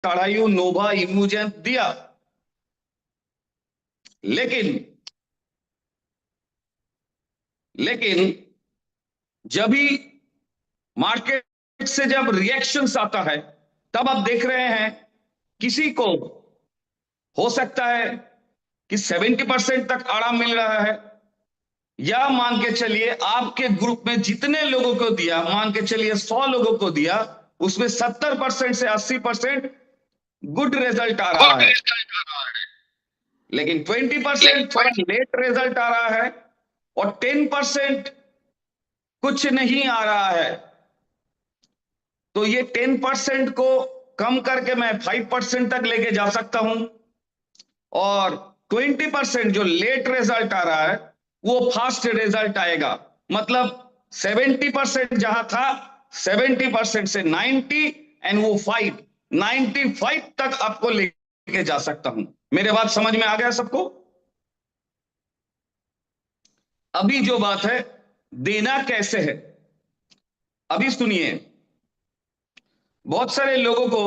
काढ़ायु नोवा इम्यूजेन दिया, लेकिन लेकिन जब ही मार्केट से जब रिएक्शंस आता है, तब आप देख रहे हैं किसी को हो सकता है कि 70% तक आराम मिल रहा है, या मान के चलिए आपके ग्रुप में जितने लोगों को दिया, मान के चलिए 100 लोगों को दिया, उसमें 70% से 80% गुड रिजल्ट आ रहा है, लेकिन 20% थोड़ा लेट रिजल्ट आ रहा है, और 10% कुछ नहीं आ रहा है। तो ये 10% को कम करके मैं 5% तक लेके जा सकता हूं, और 20% जो लेट रिजल्ट आ रहा है वो फास्ट रिजल्ट आएगा। मतलब 70% जहां था, 70% से 90, एंड वो 95 तक आपको लेके जा सकता हूं। मेरे बात समझ में आ गया सबको? अभी जो बात है, देना कैसे है, अभी सुनिए। बहुत सारे लोगों को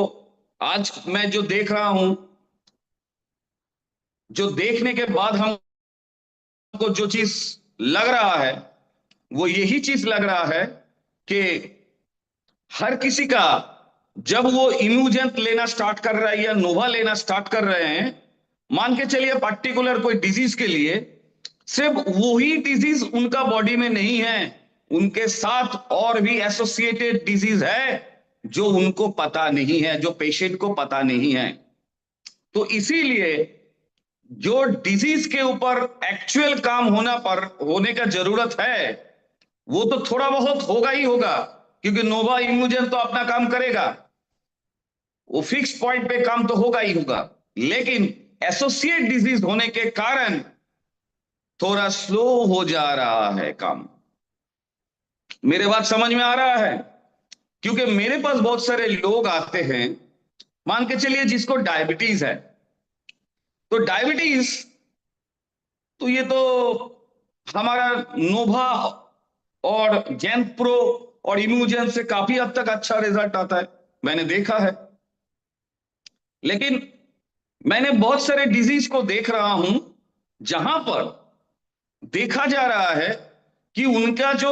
आज मैं जो देख रहा हूं, जो देखने के बाद हमको जो चीज लग रहा है, वो यही चीज लग रहा है कि हर किसी का जब वो इम्यूजेंट लेना स्टार्ट कर रहा है या नोवा लेना स्टार्ट कर रहे हैं, मान के चलिए पर्टिकुलर कोई डिजीज के लिए, सिर्फ वही डिजीज उनका बॉडी में नहीं है, उनके साथ और भी एसोसिएटेड डिजीज है जो उनको पता नहीं है, जो पेशेंट को पता नहीं है। तो इसीलिए जो डिजीज के ऊपर एक्चुअल काम होने का जरूरत है, वो तो थोड़ा बहुत होगा ही होगा, क्योंकि नोवा इम्यूजन तो अपना काम करेगा, वो फिक्स पॉइंट पे काम तो होगा ही होगा, लेकिन एसोसिएट डिजीज होने के कारण थोड़ा स्लो हो जा रहा है काम। मेरे बात समझ में आ रहा है? क्योंकि मेरे पास बहुत सारे लोग आते हैं, मान के चलिए जिसको डायबिटीज है, तो डायबिटीज, तो ये तो हमारा नोवा और जैन प्रो और इम्यूजन से काफी हद तक अच्छा रिजल्ट आता है, मैंने देखा है। लेकिन मैंने बहुत सारे डिजीज को देख रहा हूं जहां पर देखा जा रहा है कि उनका जो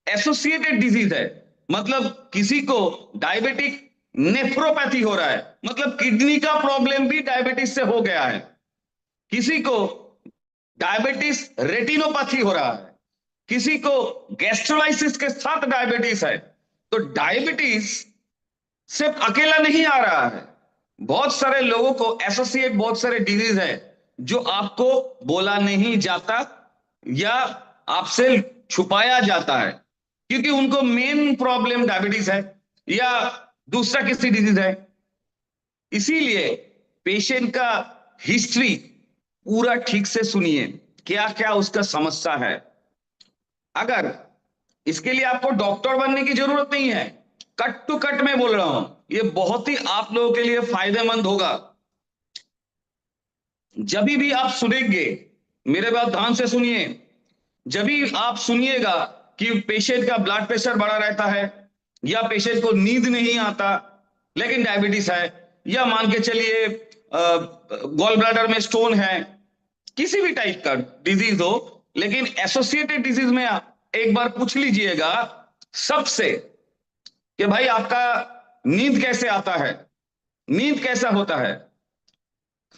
एसोसिएटेड डिजीज है, मतलब किसी को डायबिटिक नेफ्रोपैथी हो रहा है, मतलब किडनी का प्रॉब्लम भी डायबिटीज से हो गया है, किसी को डायबिटीज रेटिनोपैथी हो रहा है, किसी को गैस्ट्रोलाइसिस के साथ डायबिटीज है। तो डायबिटीज सिर्फ अकेला नहीं आ रहा है, बहुत सारे लोगों को एसोसिएट बहुत सारे डिजीज है जो आपको बोला नहीं जाता या आपसे छुपाया जाता है, क्योंकि उनको मेन प्रॉब्लम डायबिटीज है या दूसरा किसी डिजीज है। इसीलिए पेशेंट का हिस्ट्री पूरा ठीक से सुनिए, क्या क्या उसका समस्या है। अगर इसके लिए आपको डॉक्टर बनने की जरूरत नहीं है, कट टू कट मैं बोल रहा हूं, ये बहुत ही आप लोगों के लिए फायदेमंद होगा। जब भी आप सुनेंगे, मेरे बात ध्यान से सुनिए, जब भी आप सुनिएगा कि पेशेंट का ब्लड प्रेशर बढ़ा रहता है, या पेशेंट को नींद नहीं आता लेकिन डायबिटीज है, या मान के चलिए गॉल ब्लैडर में स्टोन है, किसी भी टाइप का डिजीज हो, लेकिन एसोसिएटेड डिजीज में एक बार पूछ लीजिएगा सबसे कि भाई आपका नींद कैसे आता है, नींद कैसा होता है,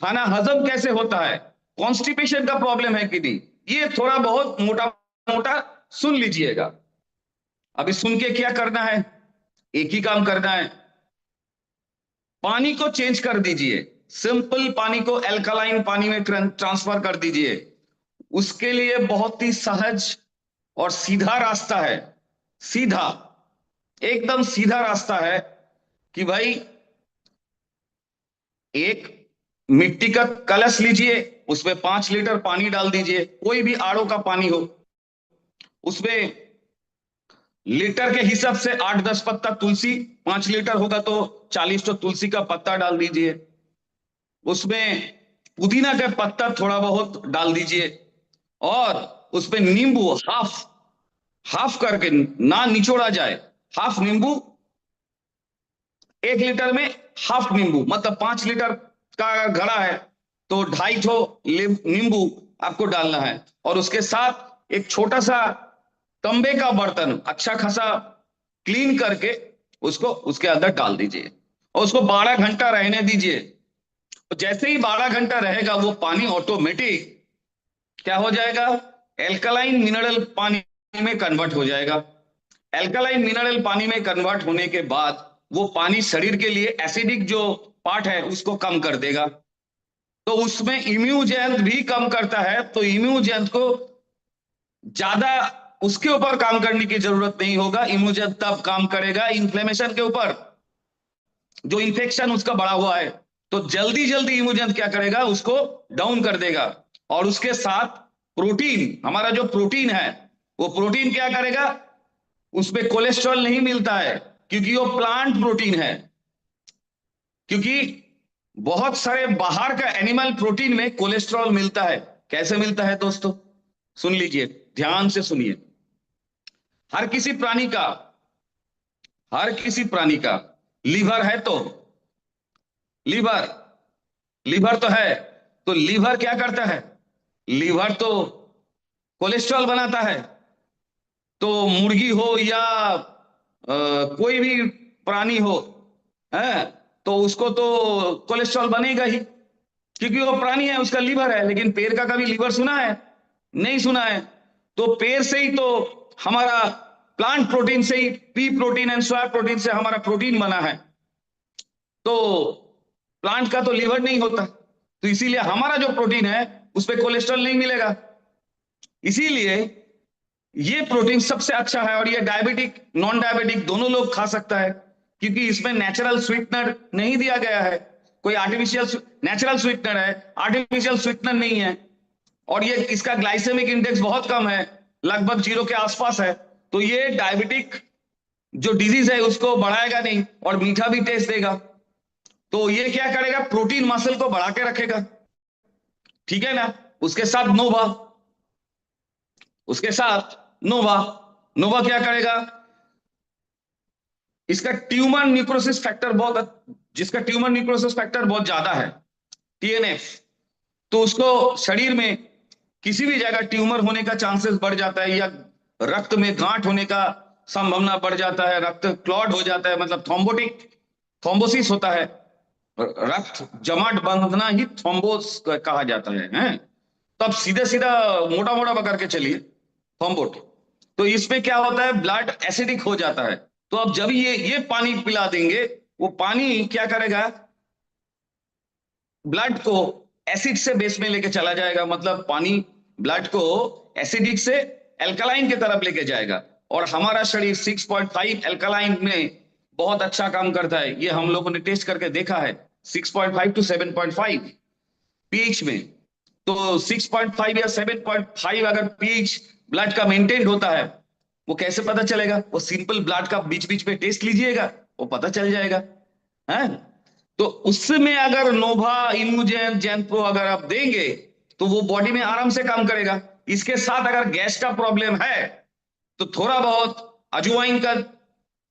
खाना हजम कैसे होता है, कॉन्स्टिपेशन का प्रॉब्लम है कि नहीं, ये थोड़ा बहुत मोटा मोटा सुन लीजिएगा। अभी सुन के क्या करना है, एक ही काम करना है, पानी को चेंज कर दीजिए, सिंपल पानी को एल्कलाइन पानी में ट्रांसफर कर दीजिए। उसके लिए बहुत ही सहज और सीधा रास्ता है, सीधा, एकदम सीधा रास्ता है कि भाई एक मिट्टी का कलश लीजिए, उसमें 5 लीटर पानी डाल दीजिए, कोई भी आरओ का पानी हो, उसमें लीटर के हिसाब से 8-10 पत्ता तुलसी, 5 लीटर होगा तो 40 तो तुलसी का पत्ता डाल दीजिए, उसमें पुदीना का पत्ता थोड़ा बहुत डाल दीजिए, और उसमें नींबू हाफ हाफ करके, ना निचोड़ा जाए, हाफ नींबू 1 लीटर में हाफ नींबू, मतलब 5 लीटर का घड़ा है तो 2.5 नींबू आपको डालना है, और उसके साथ एक छोटा सा तांबे का बर्तन अच्छा खासा क्लीन करके उसको उसके अंदर डाल दीजिए और उसको 12 घंटा रहने दीजिए। तो जैसे ही 12 घंटा रहेगा वो पानी ऑटोमेटिक क्या हो जाएगा, एल्कलाइन मिनरल पानी में कन्वर्ट हो जाएगा। एल्कलाइन मिनरल पानी में कन्वर्ट होने के बाद वो पानी शरीर के लिए एसिडिक जो पार्ट है उसको कम कर देगा। तो उसमें इम्यूजेंट भी कम करता है, तो इम्यूजेंट को ज्यादा उसके ऊपर काम करने की जरूरत नहीं होगा। इम्यूजेंट तब काम करेगा इन्फ्लेमेशन के ऊपर, जो इन्फेक्शन उसका बढ़ा हुआ है, तो जल्दी जल्दी इम्यूजेंट क्या करेगा, उसको डाउन कर देगा। और उसके साथ प्रोटीन, हमारा जो प्रोटीन है वो प्रोटीन क्या करेगा, उसमें कोलेस्ट्रॉल नहीं मिलता है क्योंकि वो प्लांट प्रोटीन है। क्योंकि बहुत सारे बाहर का एनिमल प्रोटीन में कोलेस्ट्रॉल मिलता है। कैसे मिलता है दोस्तों, सुन लीजिए, ध्यान से सुनिए। हर किसी प्राणी का हर किसी प्राणी का लीवर है, तो लीवर लीवर तो है, तो लीवर क्या करता है, लीवर तो कोलेस्ट्रॉल बनाता है। तो मुर्गी हो या कोई भी प्राणी हो, है, तो उसको तो कोलेस्ट्रॉल बनेगा ही क्योंकि वो प्राणी है, उसका लीवर है। लेकिन पेड़ का कभी लीवर सुना है, नहीं सुना है। तो पेड़ से ही तो हमारा प्लांट प्रोटीन से ही pea protein and soya protein से हमारा प्रोटीन बना है। तो प्लांट का तो लीवर नहीं होता, तो इसीलिए हमारा जो प्रोटीन है उस पर कोलेस्ट्रॉल नहीं मिलेगा। इसीलिए ये प्रोटीन सबसे अच्छा है, और ये डायबिटिक नॉन डायबिटिक दोनों लोग खा सकता है क्योंकि इसमें नेचुरल स्वीटनर नहीं दिया गया है। कोई आर्टिफिशियल, नेचुरल स्वीटनर है, आर्टिफिशियल स्वीटनर नहीं है। और ये इसका ग्लाइसेमिक इंडेक्स बहुत कम है, लगभग 0 के आसपास है। तो ये डायबिटिक जो डिजीज है उसको बढ़ाएगा नहीं और मीठा भी टेस्ट देगा। तो ये क्या करेगा, प्रोटीन मसल को बढ़ा के रखेगा, ठीक है ना। उसके साथ नोवा, उसके साथ नोवा, नोवा क्या करेगा, इसका ट्यूमर न्यूक्रोसिस फैक्टर बहुत, जिसका ट्यूमर न्यूक्रोसिस फैक्टर बहुत ज्यादा है, टीएनएफ, तो उसको शरीर में किसी भी जगह ट्यूमर होने का चांसेस बढ़ जाता है, या रक्त में गांठ होने का संभावना बढ़ जाता है, रक्त क्लॉट हो जाता है, मतलब थ्रोम्बोटिक थ्रोम्बोसिस होता है, रक्त जमाट बंधना ही थ्रोम्बोस कहा जाता है, हैं? तो अब सीधा सीधा मोटा मोटा पकड़ के चलिए, थ्रोम्बोट। तो इसमें क्या होता है, ब्लड एसिडिक हो जाता है। तो अब जब ये पानी पिला देंगे, वो पानी क्या करेगा, ब्लड को एसिड से बेस में लेके चला जाएगा, मतलब पानी ब्लड को एसिडिक से एल्कलाइन की तरफ लेके जाएगा। और हमारा शरीर 6.5 एल्कलाइन में बहुत अच्छा काम करता है, ये हम लोगों ने टेस्ट करके देखा है, 6.5 टू 7.5 पीएच में। तो 6.5 या 7.5 अगर पीएच ब्लड का मेंटेन होता है, वो कैसे पता चलेगा, वो सिंपल ब्लड का बीच बीच में टेस्ट लीजिएगा, वो पता चल जाएगा, है। तो उसमें अगर नोवा इम्यूजेन जैनप्रो अगर आप देंगे तो वो बॉडी में आराम से काम करेगा। इसके साथ अगर गैस का प्रॉब्लम है तो थोड़ा बहुत अजवाइन का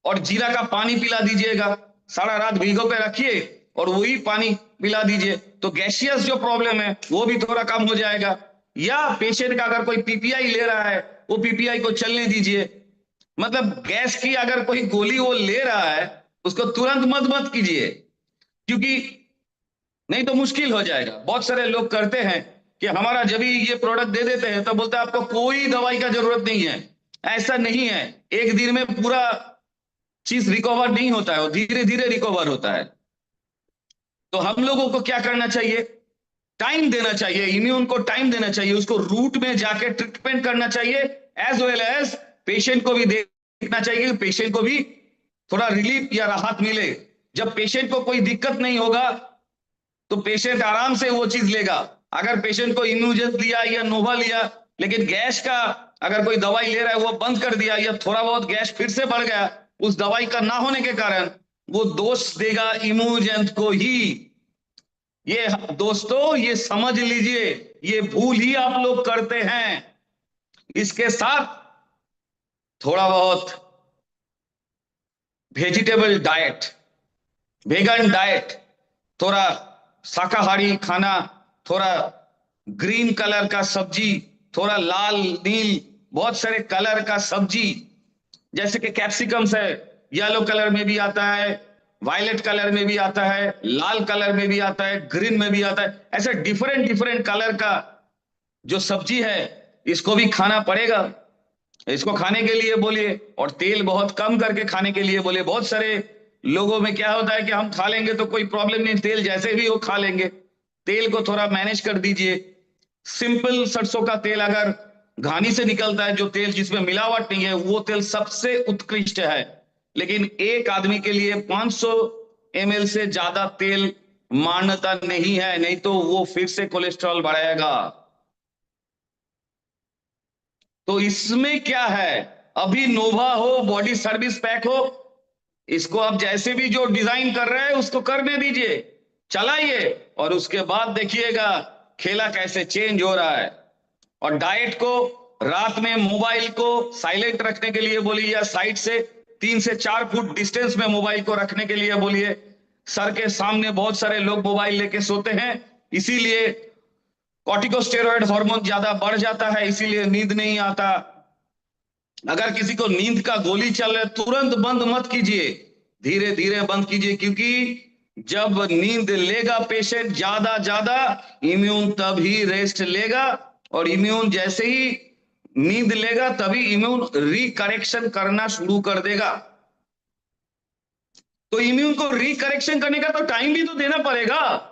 और जीरा का पानी पिला दीजिएगा, सारा रात भिगो के रखिए और वही पानी पिला दीजिए, तो गैसियस जो प्रॉब्लम है वो भी थोड़ा कम हो जाएगा। या पेशेंट का अगर कोई पीपीआई ले रहा है, वो पीपीआई को चलने दीजिए। मतलब गैस की अगर कोई गोली वो ले रहा है, उसको तुरंत मत मत कीजिए, क्योंकि नहीं तो मुश्किल हो जाएगा। बहुत सारे लोग करते हैं कि हमारा जब भी ये प्रोडक्ट दे देते हैं तो बोलते हैं आपको कोई दवाई का जरूरत नहीं है। ऐसा नहीं है, एक दिन में पूरा चीज रिकवर नहीं होता है, वो धीरे धीरे रिकवर होता है। तो हम लोगों को क्या करना चाहिए, टाइम देना चाहिए, इम्यून को टाइम देना चाहिए, उसको रूट में जाके ट्रीटमेंट करना चाहिए, एज वेल एज पेशेंट को भी देखना चाहिए कि पेशेंट को भी थोड़ा रिलीफ या राहत मिले। जब पेशेंट को कोई दिक्कत नहीं होगा तो पेशेंट आराम से वो चीज लेगा। अगर पेशेंट को इम्यूजेंट लिया या नोवा लिया, लेकिन गैस का अगर कोई दवाई ले रहा है वो बंद कर दिया, या थोड़ा बहुत गैस फिर से बढ़ गया उस दवाई का ना होने के कारण, वो दोष देगा इम्यूजेंट को ही। ये दोस्तों ये समझ लीजिए, ये भूल ही आप लोग करते हैं। इसके साथ थोड़ा बहुत वेजिटेबल डाइट, वेगन डाइट, थोड़ा शाकाहारी खाना, थोड़ा ग्रीन कलर का सब्जी, थोड़ा लाल नील बहुत सारे कलर का सब्जी, जैसे कि कैप्सिकम्स है, येलो कलर में भी आता है, वायलेट कलर में भी आता है, लाल कलर में भी आता है, ग्रीन में भी आता है, ऐसे डिफरेंट डिफरेंट कलर का जो सब्जी है, इसको भी खाना पड़ेगा। इसको खाने के लिए बोलिए, और तेल बहुत कम करके खाने के लिए बोलिए। बहुत सारे लोगों में क्या होता है कि हम खा लेंगे तो कोई प्रॉब्लम नहीं, तेल जैसे भी हो खा लेंगे। तेल को थोड़ा मैनेज कर दीजिए। सिंपल सरसों का तेल अगर घानी से निकलता है, जो तेल जिसमें मिलावट नहीं है, वो तेल सबसे उत्कृष्ट है। लेकिन एक आदमी के लिए 500 ml से ज्यादा तेल मान्यता नहीं है, नहीं तो वो फिर से कोलेस्ट्रॉल बढ़ाएगा। तो इसमें क्या है, अभी नोवा हो, बॉडी सर्विस पैक हो, इसको आप जैसे भी जो डिजाइन कर रहे हैं उसको करने दीजिए, चलाइए, और उसके बाद देखिएगा खेला कैसे चेंज हो रहा है। और डाइट को, रात में मोबाइल को साइलेंट रखने के लिए बोलिए, या साइड से 3 से 4 फुट डिस्टेंस में मोबाइल को रखने के लिए बोलिए। सर के सामने बहुत सारे लोग मोबाइल लेके सोते हैं, इसीलिए कॉर्टिकोस्टेरॉइड हार्मोन ज्यादा बढ़ जाता है, इसीलिए नींद नहीं आता। अगर किसी को नींद का गोली चल रहा है, तुरंत बंद मत कीजिए, धीरे धीरे बंद कीजिए, क्योंकि जब नींद लेगा पेशेंट ज्यादा ज्यादा, इम्यून तभी रेस्ट लेगा, और इम्यून जैसे ही नींद लेगा तभी इम्यून रिकरेक्शन करना शुरू कर देगा। तो इम्यून को रिकरेक्शन करने का तो टाइम भी तो देना पड़ेगा,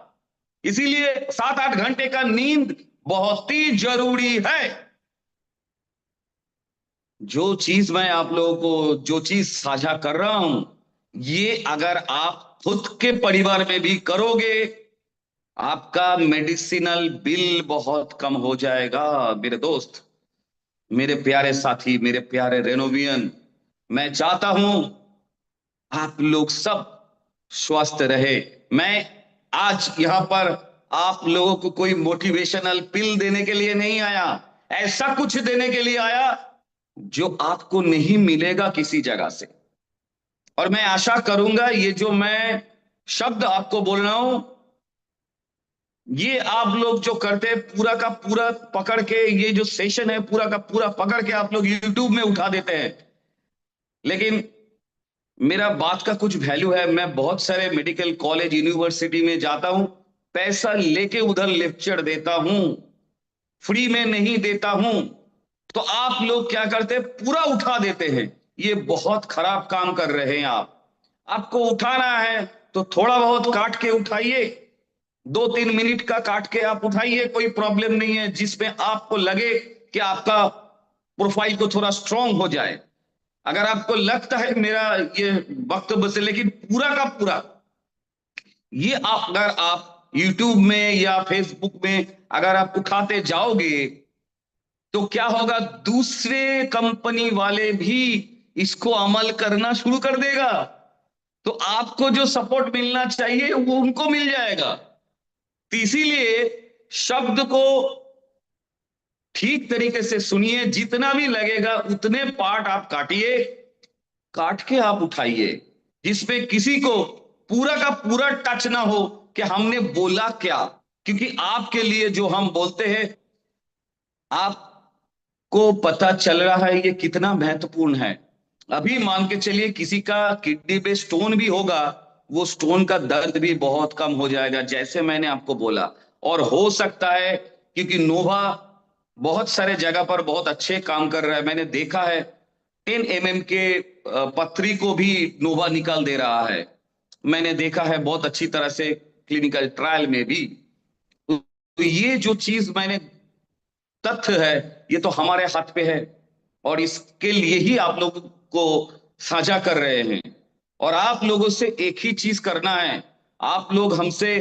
इसीलिए 7-8 घंटे का नींद बहुत ही जरूरी है। जो चीज मैं आप लोगों को, जो चीज साझा कर रहा हूं, ये अगर आप खुद के परिवार में भी करोगे, आपका मेडिसिनल बिल बहुत कम हो जाएगा। मेरे दोस्त, मेरे प्यारे साथी, मेरे प्यारे रेनोवियन, मैं चाहता हूं आप लोग सब स्वस्थ रहे। मैं आज यहां पर आप लोगों को कोई मोटिवेशनल पिल देने के लिए नहीं आया, ऐसा कुछ देने के लिए आया जो आपको नहीं मिलेगा किसी जगह से। और मैं आशा करूंगा ये जो मैं शब्द आपको बोल रहा हूं, ये आप लोग जो करते हैं पूरा का पूरा पकड़ के, ये जो सेशन है पूरा का पूरा पकड़ के आप लोग यूट्यूब में उठा देते हैं। लेकिन मेरा बात का कुछ वैल्यू है। मैं बहुत सारे मेडिकल कॉलेज यूनिवर्सिटी में जाता हूं, पैसा लेके उधर लेक्चर देता हूं, फ्री में नहीं देता हूं। तो आप लोग क्या करते हैं, पूरा उठा देते हैं। ये बहुत खराब काम कर रहे हैं आप। आपको उठाना है तो थोड़ा बहुत काट के उठाइए, 2-3 मिनट का काट के आप उठाइए, कोई प्रॉब्लम नहीं है, जिसमें आपको लगे कि आपका प्रोफाइल को थोड़ा स्ट्रांग हो जाए। अगर आपको लगता है मेरा ये वक्तव्य से, लेकिन पूरा का पूरा ये आप, अगर आप यूट्यूब में या फेसबुक में अगर आप उठाते जाओगे, तो क्या होगा, दूसरे कंपनी वाले भी इसको अमल करना शुरू कर देगा। तो आपको जो सपोर्ट मिलना चाहिए वो उनको मिल जाएगा। तो इसीलिए शब्द को ठीक तरीके से सुनिए, जितना भी लगेगा उतने पार्ट आप काटिए, काट के आप उठाइए, जिसमें किसी को पूरा का पूरा टच ना हो कि हमने बोला क्या। क्योंकि आपके लिए जो हम बोलते हैं, आपको पता चल रहा है ये कितना महत्वपूर्ण है। अभी मान के चलिए किसी का किडनी पे स्टोन भी होगा, वो स्टोन का दर्द भी बहुत कम हो जाएगा, जैसे मैंने आपको बोला। और हो सकता है, क्योंकि नोवा बहुत सारे जगह पर बहुत अच्छे काम कर रहा है, मैंने देखा है 10 mm के पथरी को भी नोवा निकाल दे रहा है। मैंने देखा है बहुत अच्छी तरह से क्लिनिकल ट्रायल में भी। तो ये जो चीज मैंने, तथ्य है, ये तो हमारे हाथ पे है, और इसके लिए ही आप लोगों को साझा कर रहे हैं। और आप लोगों से एक ही चीज करना है, आप लोग हमसे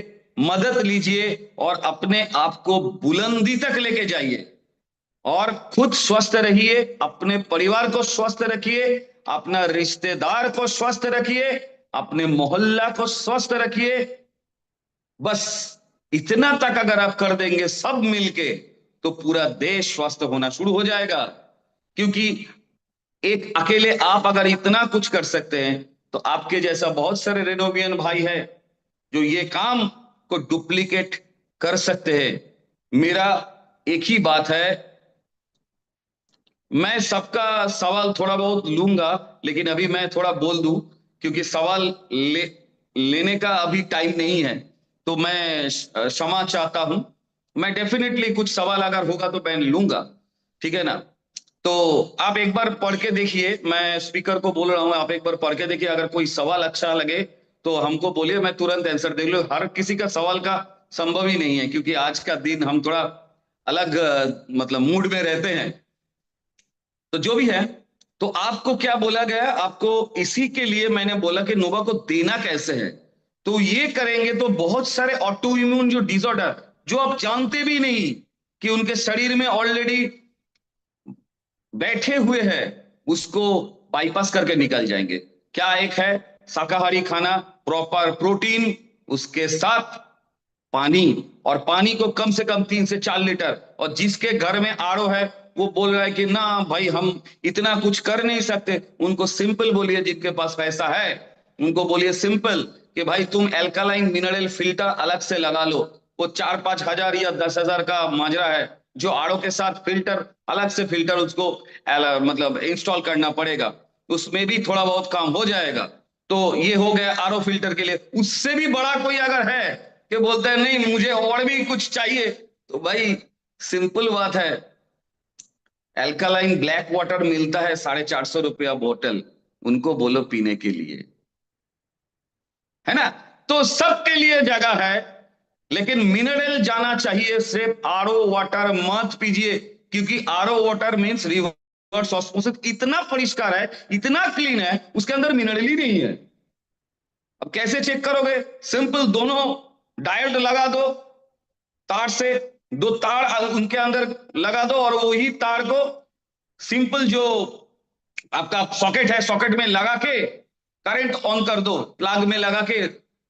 मदद लीजिए और अपने आप को बुलंदी तक लेके जाइए, और खुद स्वस्थ रहिए, अपने परिवार को स्वस्थ रखिए, अपना रिश्तेदार को स्वस्थ रखिए, अपने मोहल्ला को स्वस्थ रखिए। बस इतना तक अगर आप कर देंगे सब मिलके, तो पूरा देश स्वस्थ होना शुरू हो जाएगा। क्योंकि एक अकेले आप अगर इतना कुछ कर सकते हैं, तो आपके जैसा बहुत सारे रेनोवियन भाई है जो ये काम को डुप्लीकेट कर सकते हैं। मेरा एक ही बात है, मैं सबका सवाल थोड़ा बहुत लूंगा, लेकिन अभी मैं थोड़ा बोल दूं क्योंकि सवाल लेने का अभी टाइम नहीं है। तो मैं क्षमा चाहता हूं। मैं डेफिनेटली कुछ सवाल अगर होगा तो मैं लूंगा, ठीक है ना। तो आप एक बार पढ़ के देखिए, मैं स्पीकर को बोल रहा हूं, आप एक बार पढ़ के देखिए, अगर कोई सवाल अच्छा लगे तो हमको बोलिए, मैं तुरंत आंसर दे लूं। हर किसी का सवाल का संभव ही नहीं है क्योंकि आज का दिन हम थोड़ा अलग मतलब मूड में रहते हैं। तो जो भी है, तो आपको क्या बोला गया, आपको इसी के लिए मैंने बोला कि नोवा को देना कैसे है। तो ये करेंगे तो बहुत सारे ऑटो इम्यून जो डिसऑर्डर जो आप जानते भी नहीं कि उनके शरीर में ऑलरेडी बैठे हुए हैं, उसको बाईपास करके निकल जाएंगे। क्या एक है, शाकाहारी खाना, प्रॉपर प्रोटीन, उसके साथ पानी, और पानी को कम से कम 3 से 4 लीटर। और जिसके घर में आरओ है वो बोल रहा है कि ना भाई हम इतना कुछ कर नहीं सकते, उनको सिंपल बोलिए, जिनके पास पैसा है उनको बोलिए सिंपल कि भाई तुम एल्कालाइन मिनरल फिल्टर अलग से लगा लो। वो 4-5 हजार या 10 हजार का माजरा है, जो आरओ के साथ फिल्टर अलग से फिल्टर उसको मतलब इंस्टॉल करना पड़ेगा, उसमें भी थोड़ा बहुत काम हो जाएगा। तो ये हो गया आरओ फिल्टर के लिए। उससे भी बड़ा कोई अगर है कि बोलते हैं नहीं मुझे और भी कुछ चाहिए, तो भाई सिंपल बात है, एल्कालाइन ब्लैक वाटर मिलता है 450 रुपया बोतल, उनको बोलो पीने के लिए, है ना। तो सबके लिए जगह है, लेकिन मिनरल जाना चाहिए, सिर्फ आरओ वाटर मत पीजिए, क्योंकि RO water means reverse osmosis, इतना परिष्कार है, इतना क्लीन है, उसके अंदर मिनरल ही नहीं है। अब कैसे चेक करोगे, सिंपल दोनों डायोड लगा दो, तार से दो तार उनके अंदर लगा दो, और वही तार को सिंपल जो आपका सॉकेट है, सॉकेट में लगा के करंट ऑन कर दो, प्लग में लगा के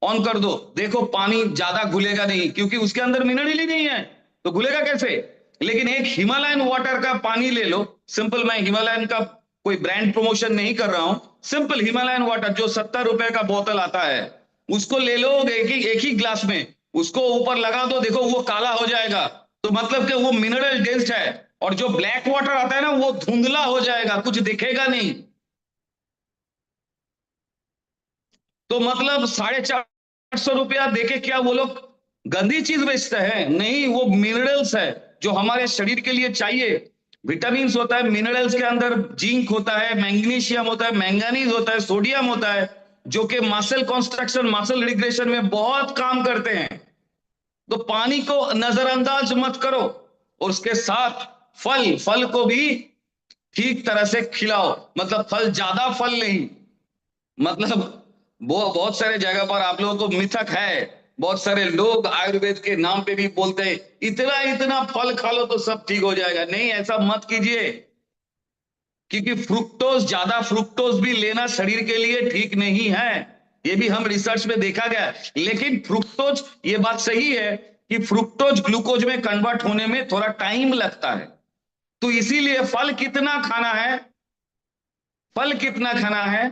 ऑन कर दो, देखो पानी ज्यादा घुलेगा नहीं, क्योंकि उसके अंदर मिनरल ही नहीं है, तो घुलेगा कैसे। लेकिन एक हिमालयन वाटर का पानी ले लो, सिंपल, मैं हिमालयन का कोई ब्रांड प्रमोशन नहीं कर रहा हूं, सिंपल हिमालयन वाटर जो 70 रुपए का बोतल आता है, उसको ले लो एक ही ग्लास में, उसको ऊपर लगा दो, देखो वो काला हो जाएगा, तो मतलब कि वो मिनरल डेंस्ड है। और जो ब्लैक वाटर आता है ना, वो धुंधला हो जाएगा, कुछ दिखेगा नहीं। तो मतलब 450 रुपया देके क्या वो लोग गंदी चीज बेचते हैं? नहीं, वो मिनरल्स है जो हमारे शरीर के लिए चाहिए। विटामिन होता है मिनरल्स के अंदर, जिंक होता है, मैग्नीशियम होता है, मैंगनीज होता है, सोडियम होता है, जो कि मसल कंस्ट्रक्शन, मसल रिग्रेशन में बहुत काम करते हैं। तो पानी को नजरअंदाज मत करो, और उसके साथ फल, फल को भी ठीक तरह से खिलाओ, मतलब फल ज्यादा फल नहीं, मतलब वो बहुत सारे जगह पर आप लोगों को मिथक है, बहुत सारे लोग आयुर्वेद के नाम पे भी बोलते हैं इतना इतना फल खा लो तो सब ठीक हो जाएगा। नहीं, ऐसा मत कीजिए, क्योंकि फ्रुक्टोज, ज्यादा फ्रुक्टोज भी लेना शरीर के लिए ठीक नहीं है, ये भी हम रिसर्च में देखा गया है। लेकिन फ्रुक्टोज, ये बात सही है कि फ्रुक्टोज ग्लूकोज में कन्वर्ट होने में थोड़ा टाइम लगता है, तो इसीलिए फल कितना खाना है, फल कितना खाना है,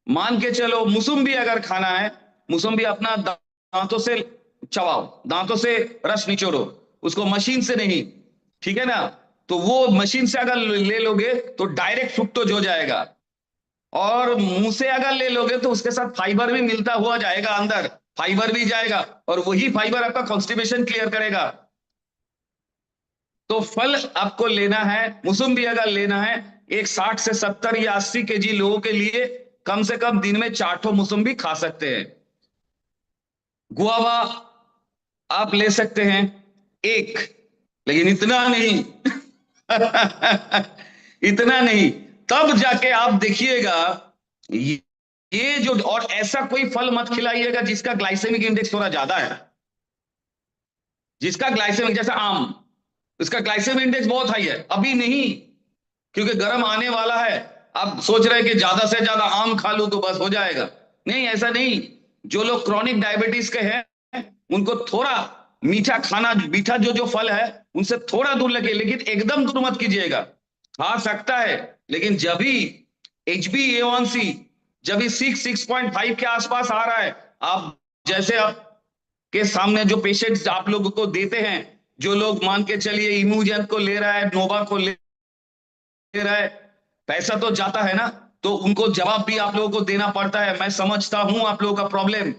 मान के चलो मौसम्बी अगर खाना है, मौसम्बी अपना दांतों से चबाओ, दांतों से रस निचोड़ो, उसको मशीन से नहीं, ठीक है ना। तो वो मशीन से अगर ले लोगे तो डायरेक्ट फ्रुक्टोज हो जाएगा, और मुंह से अगर ले लोगे तो उसके साथ फाइबर भी मिलता हुआ जाएगा, अंदर फाइबर भी जाएगा, और वही फाइबर आपका कॉन्स्टिपेशन क्लियर करेगा। तो फल आपको लेना है, मौसम्बी अगर लेना है, एक 60 से 70 या 80 केजी लोगों के लिए कम से कम दिन में 4 ठो मौसम्बी खा सकते हैं। गुआवा आप ले सकते हैं एक, लेकिन इतना नहीं इतना नहीं, तब जाके आप देखिएगा ये जो, और ऐसा कोई फल मत खिलाइएगा जिसका ग्लाइसेमिक इंडेक्स थोड़ा ज्यादा है, जिसका ग्लाइसेमिक, जैसा आम, इसका ग्लाइसेमिक इंडेक्स बहुत हाई है, अभी नहीं, क्योंकि गर्म आने वाला है। आप सोच रहे हैं कि ज्यादा से ज्यादा आम खा लूं तो बस हो जाएगा, नहीं, ऐसा नहीं। जो लोग क्रॉनिक डायबिटीज के हैं, उनको थोड़ा मीठा खाना, मीठा जो जो फल है उनसे थोड़ा दूर लगे, लेकिन एकदम दूर मत कीजिएगा, खा सकता है, लेकिन जब भी HbA1c, जब ये 6.5 के आसपास आ रहा है, आप जैसे आपके सामने जो पेशेंट्स आप लोगों को देते हैं, जो लोग मान के चलिए इम्यूजन को ले रहा है, नोवा को ले रहा है, पैसा तो जाता है ना, तो उनको जवाब भी आप लोगों को देना पड़ता है। मैं समझता हूं आप लोगों का प्रॉब्लम,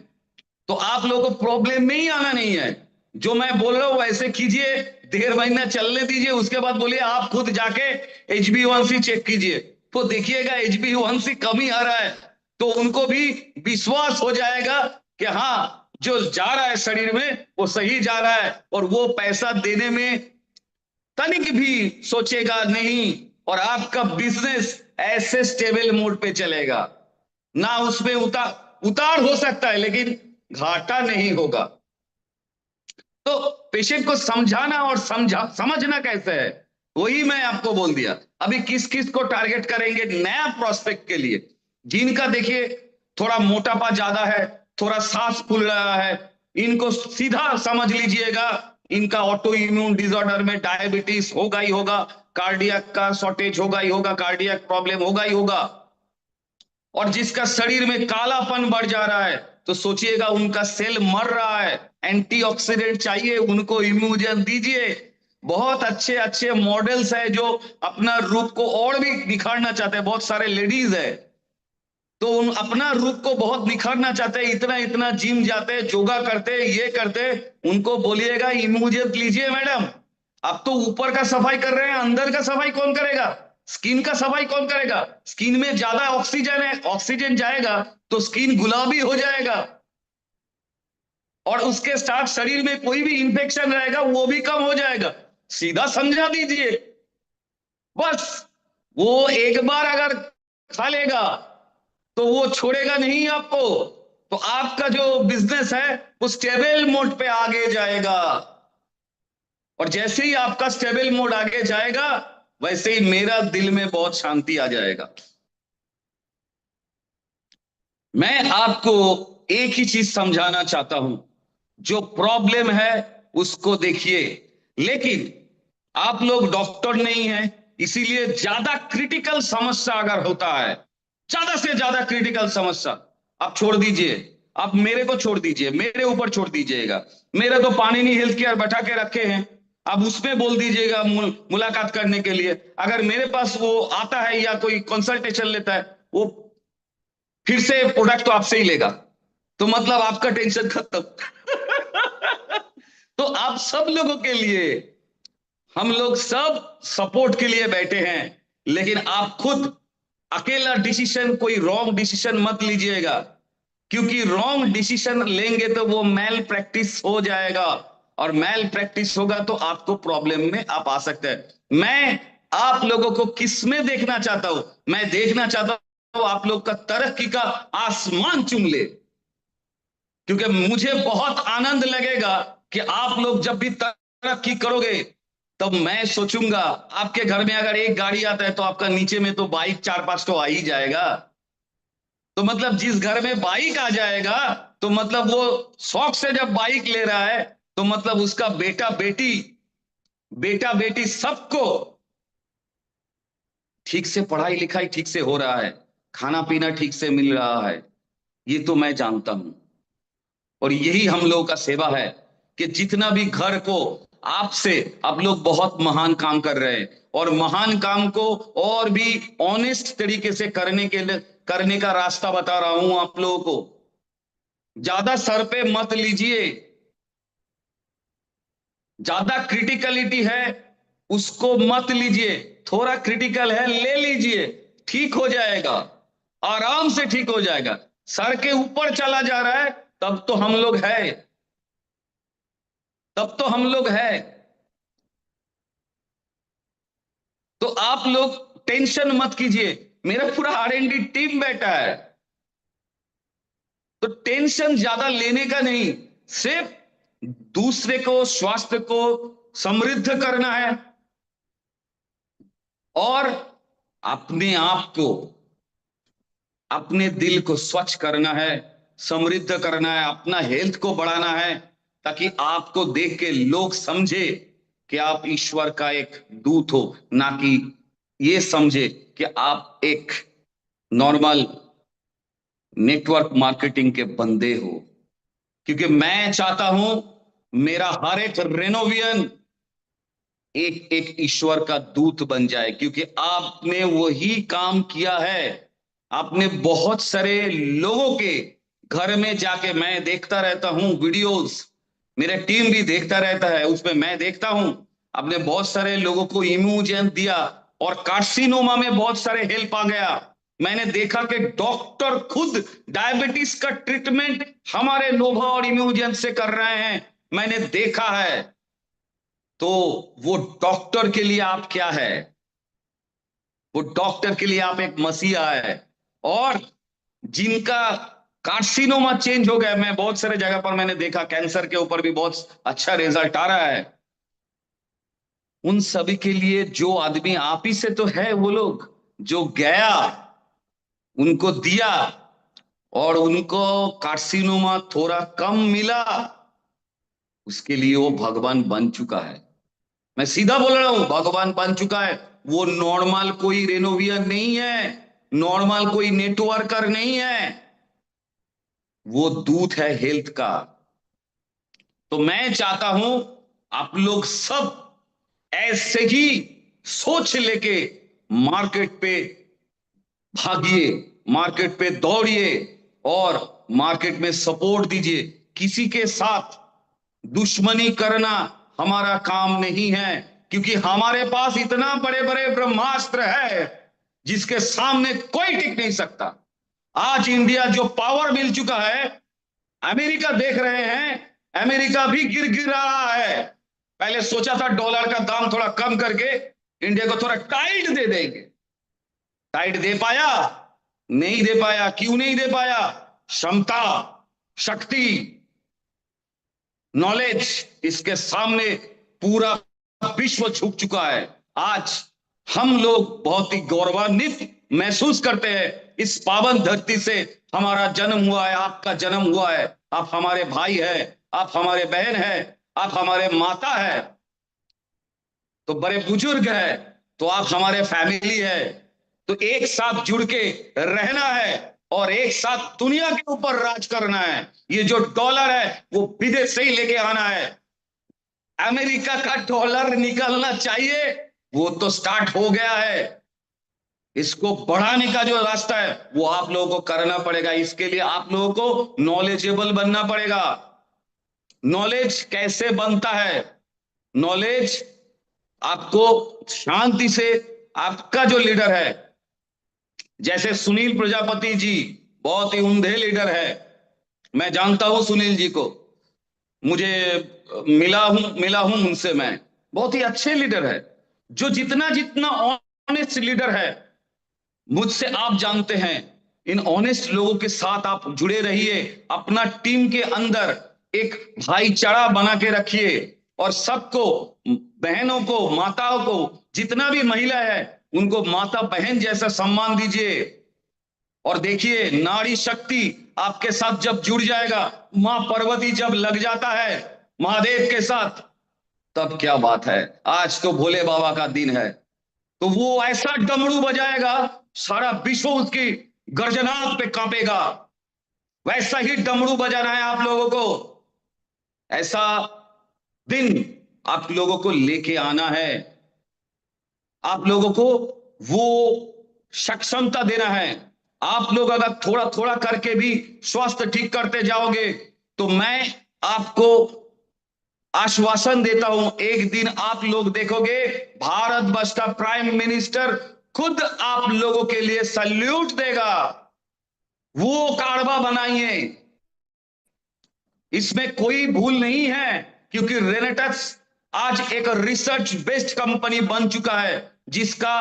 तो आप लोगों को प्रॉब्लम में ही आना नहीं है। जो मैं बोल रहा हूं वैसे कीजिए, 1.5 महीना चलने दीजिए, उसके बाद बोलिए आप खुद जाके HbA1c चेक कीजिए, तो देखिएगा HbA1c कम ही आ रहा है, तो उनको भी विश्वास हो जाएगा कि हाँ, जो जा रहा है शरीर में वो सही जा रहा है, और वो पैसा देने में तनिक भी सोचेगा नहीं, और आपका बिजनेस ऐसे स्टेबल मोड पे चलेगा। ना उसमें उतार उतार हो सकता है, लेकिन घाटा नहीं होगा। तो पेशेंट को समझाना और समझना कैसे है, वही मैं आपको बोल दिया। अभी किस किस को टारगेट करेंगे नया प्रोस्पेक्ट के लिए, जिनका देखिए थोड़ा मोटापा ज्यादा है, थोड़ा सांस फूल रहा है, इनको सीधा समझ लीजिएगा, इनका ऑटो इम्यून डिसऑर्डर में डायबिटीज होगा ही होगा, कार्डियक का शॉर्टेज होगा ही होगा, कार्डियक प्रॉब्लम होगा ही होगा। और जिसका शरीर में कालापन बढ़ जा रहा है, तो सोचिएगा उनका सेल मर रहा है, एंटीऑक्सीडेंट चाहिए, उनको इम्यूजन दीजिए। बहुत अच्छे अच्छे मॉडल्स है जो अपना रूप को और भी निखारना चाहते हैं, बहुत सारे लेडीज है तो उन अपना रूप को बहुत निखारना चाहते हैं, इतना इतना जिम जाते हैं, योगा करते हैं, ये करते हैं, उनको बोलिएगा इम्यूजन लीजिए मैडम। अब तो ऊपर का सफाई कर रहे हैं, अंदर का सफाई कौन करेगा? स्किन का सफाई कौन करेगा? स्किन में ज्यादा ऑक्सीजन है, ऑक्सीजन जाएगा तो स्किन गुलाबी हो जाएगा, और उसके साथ शरीर में कोई भी इंफेक्शन रहेगा वो भी कम हो जाएगा। सीधा समझा दीजिए बस। वो एक बार अगर खा लेगा तो वो छोड़ेगा नहीं आपको, तो आपका जो बिजनेस है वो स्टेबल मोड पे आगे जाएगा। और जैसे ही आपका स्टेबल मोड आगे जाएगा, वैसे ही मेरा दिल में बहुत शांति आ जाएगा। मैं आपको एक ही चीज समझाना चाहता हूं, जो प्रॉब्लम है उसको देखिए, लेकिन आप लोग डॉक्टर नहीं है, इसीलिए ज्यादा क्रिटिकल समस्या अगर होता है, ज्यादा से ज्यादा क्रिटिकल समस्या, आप छोड़ दीजिए, आप मेरे को छोड़ दीजिए, मेरे ऊपर छोड़ दीजिएगा। मेरे तो पाणिनि हेल्थ केयर बैठा के रखे हैं, आप उसमें बोल दीजिएगा मुलाकात करने के लिए। अगर मेरे पास वो आता है या कोई कंसल्टेशन लेता है, वो फिर से प्रोडक्ट तो आपसे ही लेगा, तो मतलब आपका टेंशन खत्म। तो आप सब लोगों के लिए, हम लोग सब सपोर्ट के लिए बैठे हैं, लेकिन आप खुद अकेला डिसीजन, कोई रॉन्ग डिसीजन मत लीजिएगा, क्योंकि रॉन्ग डिसीजन लेंगे तो वो मेल प्रैक्टिस हो जाएगा, और मेल प्रैक्टिस होगा तो आपको प्रॉब्लम में आप आ सकते हैं। मैं आप लोगों को किस में देखना चाहता हूं? मैं देखना चाहता हूं आप लोग का तरक्की का आसमान चूम ले, क्योंकि मुझे बहुत आनंद लगेगा कि आप लोग जब भी तरक्की करोगे, तब मैं सोचूंगा आपके घर में अगर एक गाड़ी आता है तो आपका नीचे में तो बाइक 4-5 तो आ ही जाएगा। तो मतलब जिस घर में बाइक आ जाएगा, तो मतलब वो शौक से जब बाइक ले रहा है, तो मतलब उसका बेटा बेटी सबको ठीक से पढ़ाई लिखाई ठीक से हो रहा है, खाना पीना ठीक से मिल रहा है, ये तो मैं जानता हूं। और यही हम लोगों का सेवा है कि जितना भी घर को आपसे, आप लोग बहुत महान काम कर रहे हैं, और महान काम को और भी ऑनेस्ट तरीके से करने के लिए, करने का रास्ता बता रहा हूं आप लोगों को। ज्यादा सर पे मत लीजिए, ज्यादा क्रिटिकलिटी है उसको मत लीजिए, थोड़ा क्रिटिकल है ले लीजिए, ठीक हो जाएगा, आराम से ठीक हो जाएगा। सर के ऊपर चला जा रहा है, तब तो हम लोग है, तब तो हम लोग है। तो आप लोग टेंशन मत कीजिए, मेरा पूरा R&D टीम बैठा है, तो टेंशन ज्यादा लेने का नहीं, सिर्फ दूसरे को, स्वास्थ्य को समृद्ध करना है, और अपने आप को, अपने दिल को स्वच्छ करना है, समृद्ध करना है, अपना हेल्थ को बढ़ाना है, ताकि आपको देख के लोग समझे कि आप ईश्वर का एक दूत हो, ना कि ये समझे कि आप एक नॉर्मल नेटवर्क मार्केटिंग के बंदे हो, क्योंकि मैं चाहता हूं मेरा हर एक रेनोवियन एक एक ईश्वर का दूत बन जाए, क्योंकि आपने वही काम किया है। आपने बहुत सारे लोगों के घर में जाके, मैं देखता रहता हूं वीडियोस, मेरा टीम भी देखता रहता है, उसमें मैं देखता हूं आपने बहुत सारे लोगों को इम्यूजन दिया और कार्सिनोमा में बहुत सारे हेल्प आ गया। मैंने देखा कि डॉक्टर खुद डायबिटीज का ट्रीटमेंट हमारे नोवा और इम्यूजन से कर रहे हैं, मैंने देखा है। तो वो डॉक्टर के लिए आप क्या है? वो डॉक्टर के लिए आप एक मसीहा है। और जिनका कार्सिनोमा चेंज हो गया, मैं बहुत सारे जगह पर मैंने देखा कैंसर के ऊपर भी बहुत अच्छा रिजल्ट आ रहा है, उन सभी के लिए जो आदमी आप ही से तो है, वो लोग जो गया उनको दिया और उनको कार्सिनोमा थोड़ा कम मिला, उसके लिए वो भगवान बन चुका है। मैं सीधा बोल रहा हूं, भगवान बन चुका है। वो नॉर्मल कोई रेनोवियर नहीं है, नॉर्मल कोई नेटवर्कर नहीं है, वो दूत है हेल्थ का। तो मैं चाहता हूं आप लोग सब ऐसे ही सोच लेके मार्केट पे भागिए, मार्केट पे दौड़िए और मार्केट में सपोर्ट दीजिए। किसी के साथ दुश्मनी करना हमारा काम नहीं है, क्योंकि हमारे पास इतना बड़े बड़े ब्रह्मास्त्र है जिसके सामने कोई टिक नहीं सकता। आज इंडिया जो पावर मिल चुका है, अमेरिका देख रहे हैं, अमेरिका भी गिर गिर रहा है। पहले सोचा था डॉलर का दाम थोड़ा कम करके इंडिया को थोड़ा टाइट दे देंगे, टाइट दे पाया? नहीं दे पाया। क्यों नहीं दे पाया? क्षमता, शक्ति, नॉलेज, इसके सामने पूरा विश्व झुक चुका है। आज हम लोग बहुत ही गौरवान्वित महसूस करते हैं, इस पावन धरती से हमारा जन्म हुआ है, आपका जन्म हुआ है, आप हमारे भाई है, आप हमारे बहन है, आप हमारे माता है, तो बड़े बुजुर्ग है, तो आप हमारे फैमिली है। तो एक साथ जुड़ के रहना है और एक साथ दुनिया के ऊपर राज करना है। ये जो डॉलर है वो विदेश से ही लेके आना है। अमेरिका का डॉलर निकलना चाहिए, वो तो स्टार्ट हो गया है। इसको बढ़ाने का जो रास्ता है वो आप लोगों को करना पड़ेगा। इसके लिए आप लोगों को नॉलेजेबल बनना पड़ेगा। नॉलेज कैसे बनता है? नॉलेज आपको शांति से, आपका जो लीडर है, जैसे सुनील प्रजापति जी बहुत ही उम्दे लीडर है, मैं जानता हूं सुनील जी को, मुझे मिला हूं उनसे, मैं बहुत ही अच्छे लीडर है। जो जितना जितना ऑनेस्ट लीडर है, मुझसे आप जानते हैं, इन ऑनेस्ट लोगों के साथ आप जुड़े रहिए। अपना टीम के अंदर एक भाईचारा बना के रखिए और सबको, बहनों को, माताओं को, जितना भी महिला है उनको माता बहन जैसा सम्मान दीजिए। और देखिए, नारी शक्ति आपके साथ जब जुड़ जाएगा, मां पार्वती जब लग जाता है महादेव के साथ, तब क्या बात है। आज तो भोले बाबा का दिन है, तो वो ऐसा डमरू बजाएगा, सारा विश्व उसकी गर्जनात पे कांपेगा। वैसा ही डमरू बजाना है आप लोगों को। ऐसा दिन आप लोगों को लेके आना है। आप लोगों को वो सक्षमता देना है। आप लोग अगर थोड़ा थोड़ा करके भी स्वास्थ्य ठीक करते जाओगे, तो मैं आपको आश्वासन देता हूं, एक दिन आप लोग देखोगे भारत वर्ष का प्राइम मिनिस्टर खुद आप लोगों के लिए सल्यूट देगा। वो काढ़वा बनाइए, इसमें कोई भूल नहीं है, क्योंकि रेनेटस आज एक रिसर्च बेस्ड कंपनी बन चुका है, जिसका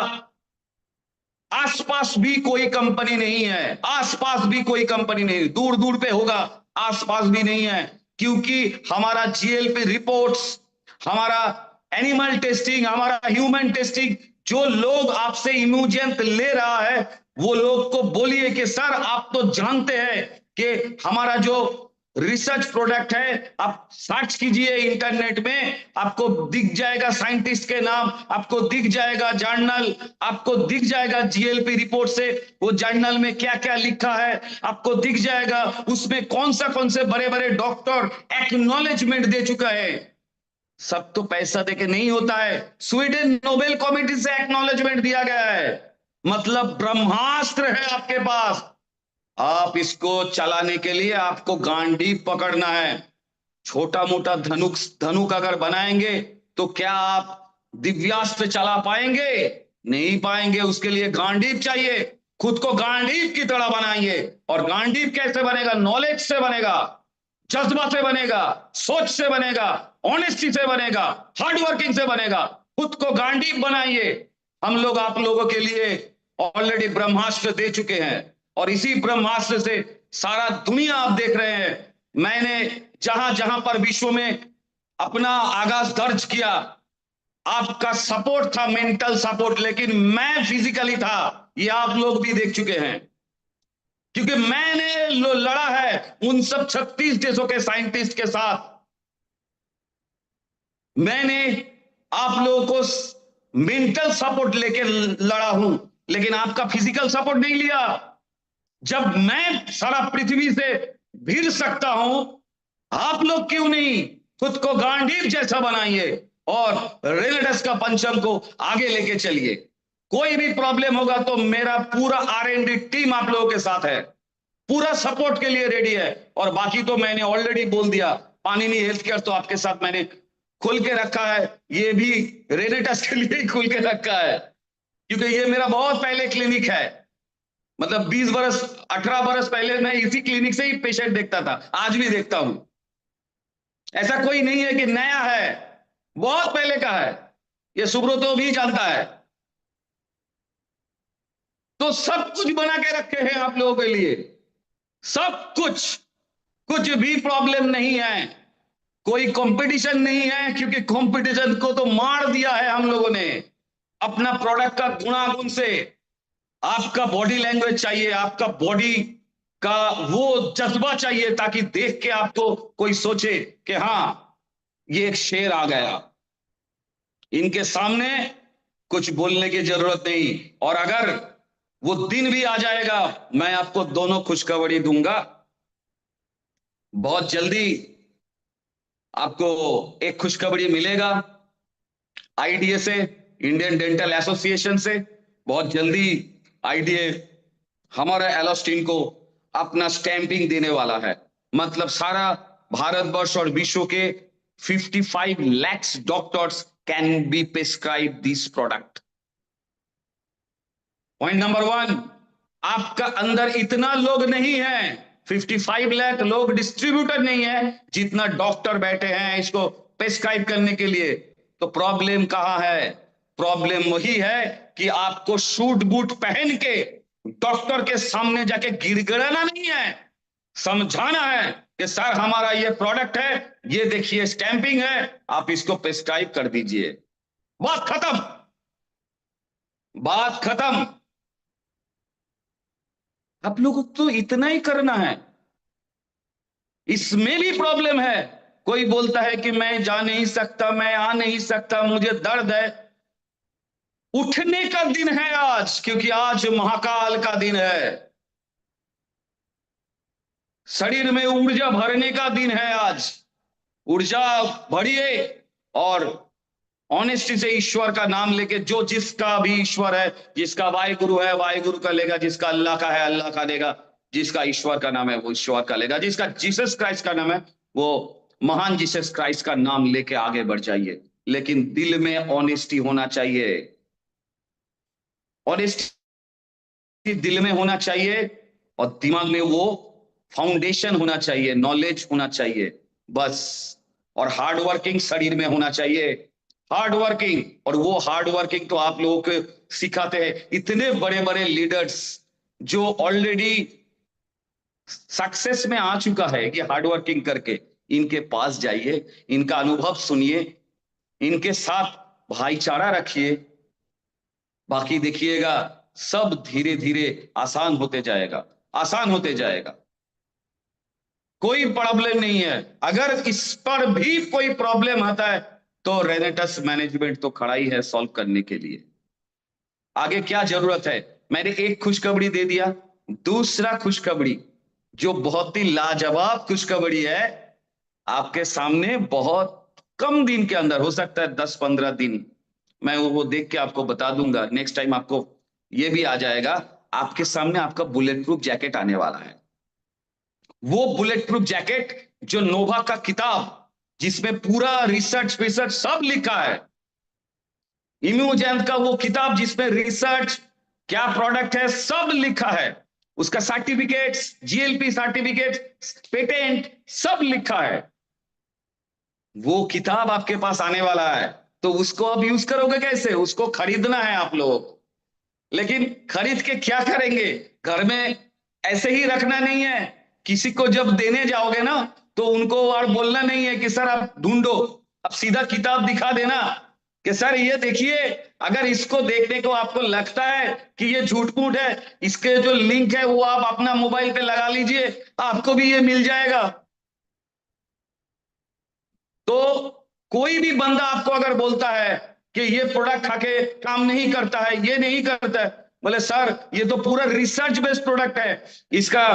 आसपास भी कोई कंपनी नहीं है। आसपास भी कोई कंपनी नहीं, दूर दूर पे होगा, आसपास भी नहीं है। क्योंकि हमारा जीएलपी रिपोर्ट्स, हमारा एनिमल टेस्टिंग, हमारा ह्यूमन टेस्टिंग, जो लोग आपसे इम्यूजेंट ले रहा है, वो लोग को बोलिए कि सर आप तो जानते हैं कि हमारा जो रिसर्च प्रोडक्ट है। आप सर्च कीजिए इंटरनेट में, आपको दिख जाएगा साइंटिस्ट के नाम, आपको दिख जाएगा जर्नल, आपको दिख जाएगा जीएलपी रिपोर्ट से वो जर्नल में क्या क्या लिखा है, आपको दिख जाएगा उसमें कौन से बड़े बड़े डॉक्टर एक्नॉलेजमेंट दे चुका है। सब तो पैसा देके नहीं होता है। स्वीडन नोबेल कमेटी से एक्नॉलेजमेंट दिया गया है, मतलब ब्रह्मास्त्र है आपके पास। आप इसको चलाने के लिए आपको गांडीव पकड़ना है। छोटा मोटा धनुक अगर बनाएंगे तो क्या आप दिव्यास्त्र चला पाएंगे? नहीं पाएंगे। उसके लिए गांडीव चाहिए। खुद को गांडीव की तरह बनाइए। और गांडीव कैसे बनेगा? नॉलेज से बनेगा, जज्बा से बनेगा, सोच से बनेगा, ऑनेस्टी से बनेगा, हार्ड वर्किंग से बनेगा। खुद को गांडीव बनाइए। हम लोग आप लोगों के लिए ऑलरेडी ब्रह्मास्त्र दे चुके हैं और इसी ब्रह्मास्त्र से सारा दुनिया आप देख रहे हैं। मैंने जहां जहां पर विश्व में अपना आगाज दर्ज किया, आपका सपोर्ट था, मेंटल सपोर्ट, लेकिन मैं फिजिकली था, ये आप लोग भी देख चुके हैं। क्योंकि मैंने लड़ा है उन सब 36 देशों के साइंटिस्ट के साथ। मैंने आप लोगों को मेंटल सपोर्ट लेके लड़ा हूं, लेकिन आपका फिजिकल सपोर्ट नहीं लिया। जब मैं सारा पृथ्वी से भिड़ सकता हूं, आप लोग क्यों नहीं? खुद को गांडीव जैसा बनाइए और रेनेडस का पंचम को आगे लेके चलिए। कोई भी प्रॉब्लम होगा तो मेरा पूरा R&D टीम आप लोगों के साथ है, पूरा सपोर्ट के लिए रेडी है। और बाकी तो मैंने ऑलरेडी बोल दिया, पाणिनि हेल्थ केयर तो आपके साथ मैंने खुल के रखा है, ये भी रेनेटस के लिए ही खुल के रखा है, क्योंकि ये मेरा बहुत पहले क्लिनिक है। मतलब 20 बरस 18 बरस पहले मैं इसी क्लिनिक से ही पेशेंट देखता था, आज भी देखता हूं। ऐसा कोई नहीं है कि नया है, बहुत पहले का है। ये सुब्रतो भी जानता है। तो सब कुछ बना के रखे हैं आप लोगों के लिए, सब कुछ। कुछ भी प्रॉब्लम नहीं है, कोई कंपटीशन नहीं है, क्योंकि कंपटीशन को तो मार दिया है हम लोगों ने अपना प्रोडक्ट का गुणागुण से। आपका बॉडी लैंग्वेज चाहिए, आपका बॉडी का वो जज्बा चाहिए, ताकि देख के आपको कोई सोचे कि हाँ ये एक शेर आ गया। इनके सामने कुछ बोलने की जरूरत नहीं। और अगर वो दिन भी आ जाएगा, मैं आपको दोनों खुशखबरी दूंगा। बहुत जल्दी आपको एक खुशखबरी मिलेगा आईडीए से, इंडियन डेंटल एसोसिएशन से। बहुत जल्दी आईडीए हमारा एलोस्टिन को अपना स्टैंपिंग देने वाला है। मतलब सारा भारतवर्ष और विश्व के 55 lakhs doctors can be prescribe this product. Point number 1, आपका अंदर इतना लोग नहीं है, 55 लाख लोग डिस्ट्रीब्यूटर नहीं है जितना डॉक्टर बैठे हैं इसको प्रिस्क्राइब करने के लिए। तो प्रॉब्लम कहां है? प्रॉब्लम वही है कि आपको सूट बूट पहन के डॉक्टर के सामने जाके गिड़गिड़ाना नहीं है, समझाना है कि सर हमारा ये प्रोडक्ट है, ये देखिए स्टैंपिंग है, आप इसको प्रिस्क्राइब कर दीजिए। बात खत्म, बात खत्म। आप लोगों को तो इतना ही करना है। इसमें भी प्रॉब्लम है। कोई बोलता है कि मैं जा नहीं सकता, मैं आ नहीं सकता, मुझे दर्द है। उठने का दिन है आज, क्योंकि आज महाकाल का दिन है। शरीर में ऊर्जा भरने का दिन है आज। ऊर्जा भरिए और ऑनेस्टी से ईश्वर का नाम लेके, जो जिसका भी ईश्वर है, जिसका वाहिगुरु है वाहिगुरु का लेगा, जिसका अल्लाह का है अल्लाह का लेगा, जिसका ईश्वर का नाम है वो ईश्वर का लेगा, जिसका जीसस क्राइस्ट का नाम है वो महान जीसस क्राइस्ट का नाम लेके आगे बढ़ जाइए। लेकिन दिल में ऑनेस्टी होना चाहिए, ऑनेस्टी दिल में होना चाहिए, और दिमाग में वो फाउंडेशन होना चाहिए, नॉलेज होना चाहिए, बस। और हार्ड वर्किंग शरीर में होना चाहिए, हार्ड वर्किंग। और वो हार्ड वर्किंग तो आप लोगों को सिखाते हैं इतने बड़े बड़े लीडर्स जो ऑलरेडी सक्सेस में आ चुका है कि हार्ड वर्किंग करके। इनके पास जाइए, इनका अनुभव सुनिए, इनके साथ भाईचारा रखिए, बाकी देखिएगा सब धीरे धीरे आसान होते जाएगा, आसान होते जाएगा। कोई प्रॉब्लम नहीं है। अगर इस पर भी कोई प्रॉब्लम आता है तो रेनेटस मैनेजमेंट तो खड़ा ही है सॉल्व करने के लिए। आगे क्या जरूरत है? मैंने एक खुशखबरी दे दिया। दूसरा खुशखबरी जो बहुत ही लाजवाब खुशखबरी है, आपके सामने बहुत कम दिन के अंदर, हो सकता है 10-15 दिन, मैं वो देख के आपको बता दूंगा। नेक्स्ट टाइम आपको ये भी आ जाएगा आपके सामने, आपका बुलेट प्रूफ जैकेट आने वाला है। वो बुलेट प्रूफ जैकेट जो नोवा का किताब, जिसमें पूरा रिसर्च रिसर्च सब लिखा है, इम्यूजेन का वो किताब जिसमें रिसर्च क्या प्रोडक्ट है सब लिखा है, उसका सर्टिफिकेट्स, जीएलपी सर्टिफिकेट, पेटेंट सब लिखा है, वो किताब आपके पास आने वाला है। तो उसको अब यूज करोगे कैसे? उसको खरीदना है आप लोगों को। लेकिन खरीद के क्या करेंगे? घर में ऐसे ही रखना नहीं है। किसी को जब देने जाओगे ना, तो उनको और बोलना नहीं है कि सर आप ढूंढो, अब सीधा किताब दिखा देना कि सर ये देखिए, अगर इसको देखने को आपको लगता है कि ये झूठ मूठ है, इसके जो लिंक है वो आप अपना मोबाइल पे लगा लीजिए, आपको भी ये मिल जाएगा। तो कोई भी बंदा आपको अगर बोलता है कि ये प्रोडक्ट खाके काम नहीं करता है, ये नहीं करता है, बोले सर ये तो पूरा रिसर्च बेस्ड प्रोडक्ट है, इसका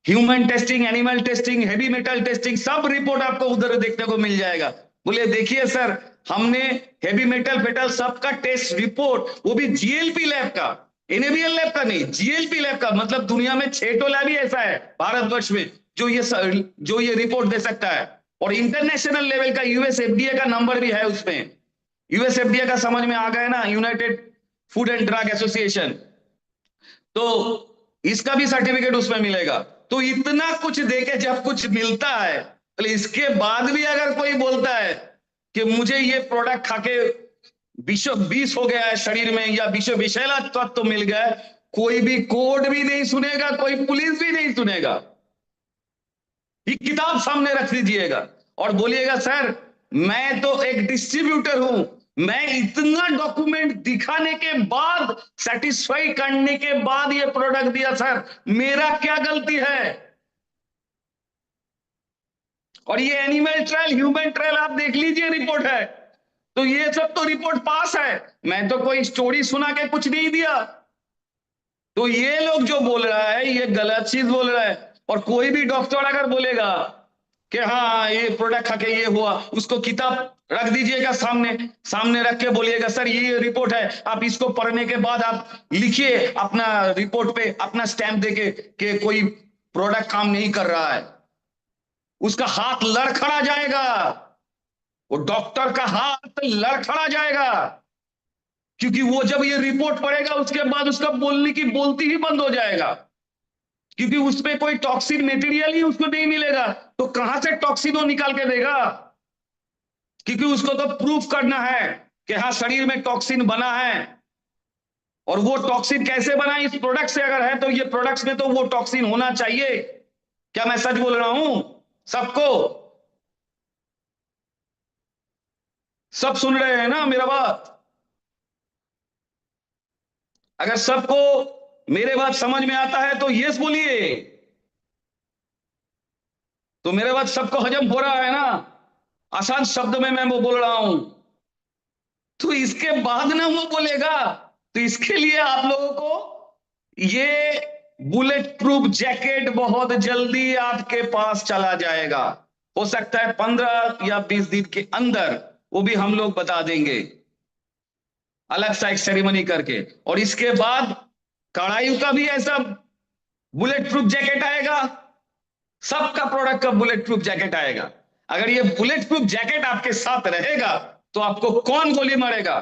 human testing, animal testing, heavy metal testing सब रिपोर्ट आपको उधर देखने को मिल जाएगा। बोले देखिए सर, हमने हेवी मेटल फेटल सबका टेस्ट रिपोर्ट, वो भी जीएलपी लैब का, एनएबीएल लैब का नहीं, जीएलपी लैब का, मतलब दुनिया में 6 लैब ही ऐसा है भारतवर्ष में जो ये रिपोर्ट दे सकता है। और इंटरनेशनल लेवल का यूएस एफडीए का नंबर भी है उसमें। यूएस एफडीए का समझ में आ गया ना, United food and drug association. तो इसका भी सर्टिफिकेट उसमें मिलेगा। तो इतना कुछ देके जब कुछ मिलता है, तो इसके बाद भी अगर कोई बोलता है कि मुझे ये प्रोडक्ट खाके विश्व विष हो गया है शरीर में, या विश्व विषैला तत्व तो मिल गया है, कोई भी कोर्ट भी नहीं सुनेगा, कोई पुलिस भी नहीं सुनेगा। ये किताब सामने रख दीजिएगा और बोलिएगा सर मैं तो एक डिस्ट्रीब्यूटर हूं, मैं इतना डॉक्यूमेंट दिखाने के बाद, सेटिस्फाई करने के बाद ये प्रोडक्ट दिया सर, मेरा क्या गलती है? और ये एनिमल ट्रायल, ह्यूमन ट्रायल आप देख लीजिए, रिपोर्ट है। तो ये सब तो रिपोर्ट पास है, मैं तो कोई स्टोरी सुना के कुछ नहीं दिया। तो ये लोग जो बोल रहा है ये गलत चीज बोल रहा है। और कोई भी डॉक्टर अगर बोलेगा कि हाँ ये प्रोडक्ट खा के ये हुआ, उसको किताब रख दीजिएगा सामने, सामने रख के बोलिएगा सर ये रिपोर्ट है, आप इसको पढ़ने के बाद आप लिखिए अपना रिपोर्ट पे अपना स्टैंप देके कि कोई प्रोडक्ट काम नहीं कर रहा है, उसका हाथ लड़खड़ा जाएगा, वो डॉक्टर का हाथ लड़खड़ा जाएगा। क्योंकि वो जब ये रिपोर्ट पढ़ेगा उसके बाद उसका बोलने की बोलती ही बंद हो जाएगा, क्योंकि उसमें कोई टॉक्सिन मटेरियल ही उसको नहीं मिलेगा। तो कहां से टॉक्सिन वो निकाल के देगा? क्योंकि उसको तो प्रूफ करना है कि हाँ शरीर में टॉक्सिन बना है। और वो टॉक्सिन कैसे बना है? इस प्रोडक्ट से अगर है तो ये प्रोडक्ट्स में तो वो टॉक्सिन होना चाहिए। क्या मैं सच बोल रहा हूं? सबको, सब सुन रहे हैं ना मेरा बात? अगर सबको मेरे बात समझ में आता है तो यस बोलिए। तो मेरे बात सबको हजम हो रहा है ना? आसान शब्द में मैं वो बोल रहा हूं। तो इसके बाद ना वो बोलेगा। तो इसके लिए आप लोगों को ये बुलेट प्रूफ जैकेट बहुत जल्दी आपके पास चला जाएगा। हो सकता है 15 या 20 दिन के अंदर, वो भी हम लोग बता देंगे अलग सा एक सेरेमनी करके। और इसके बाद कड़ाई का भी ऐसा बुलेट प्रूफ जैकेट आएगा, सबका प्रोडक्ट का बुलेट प्रूफ जैकेट आएगा। अगर ये बुलेट प्रूफ जैकेट आपके साथ रहेगा तो आपको कौन गोली मारेगा?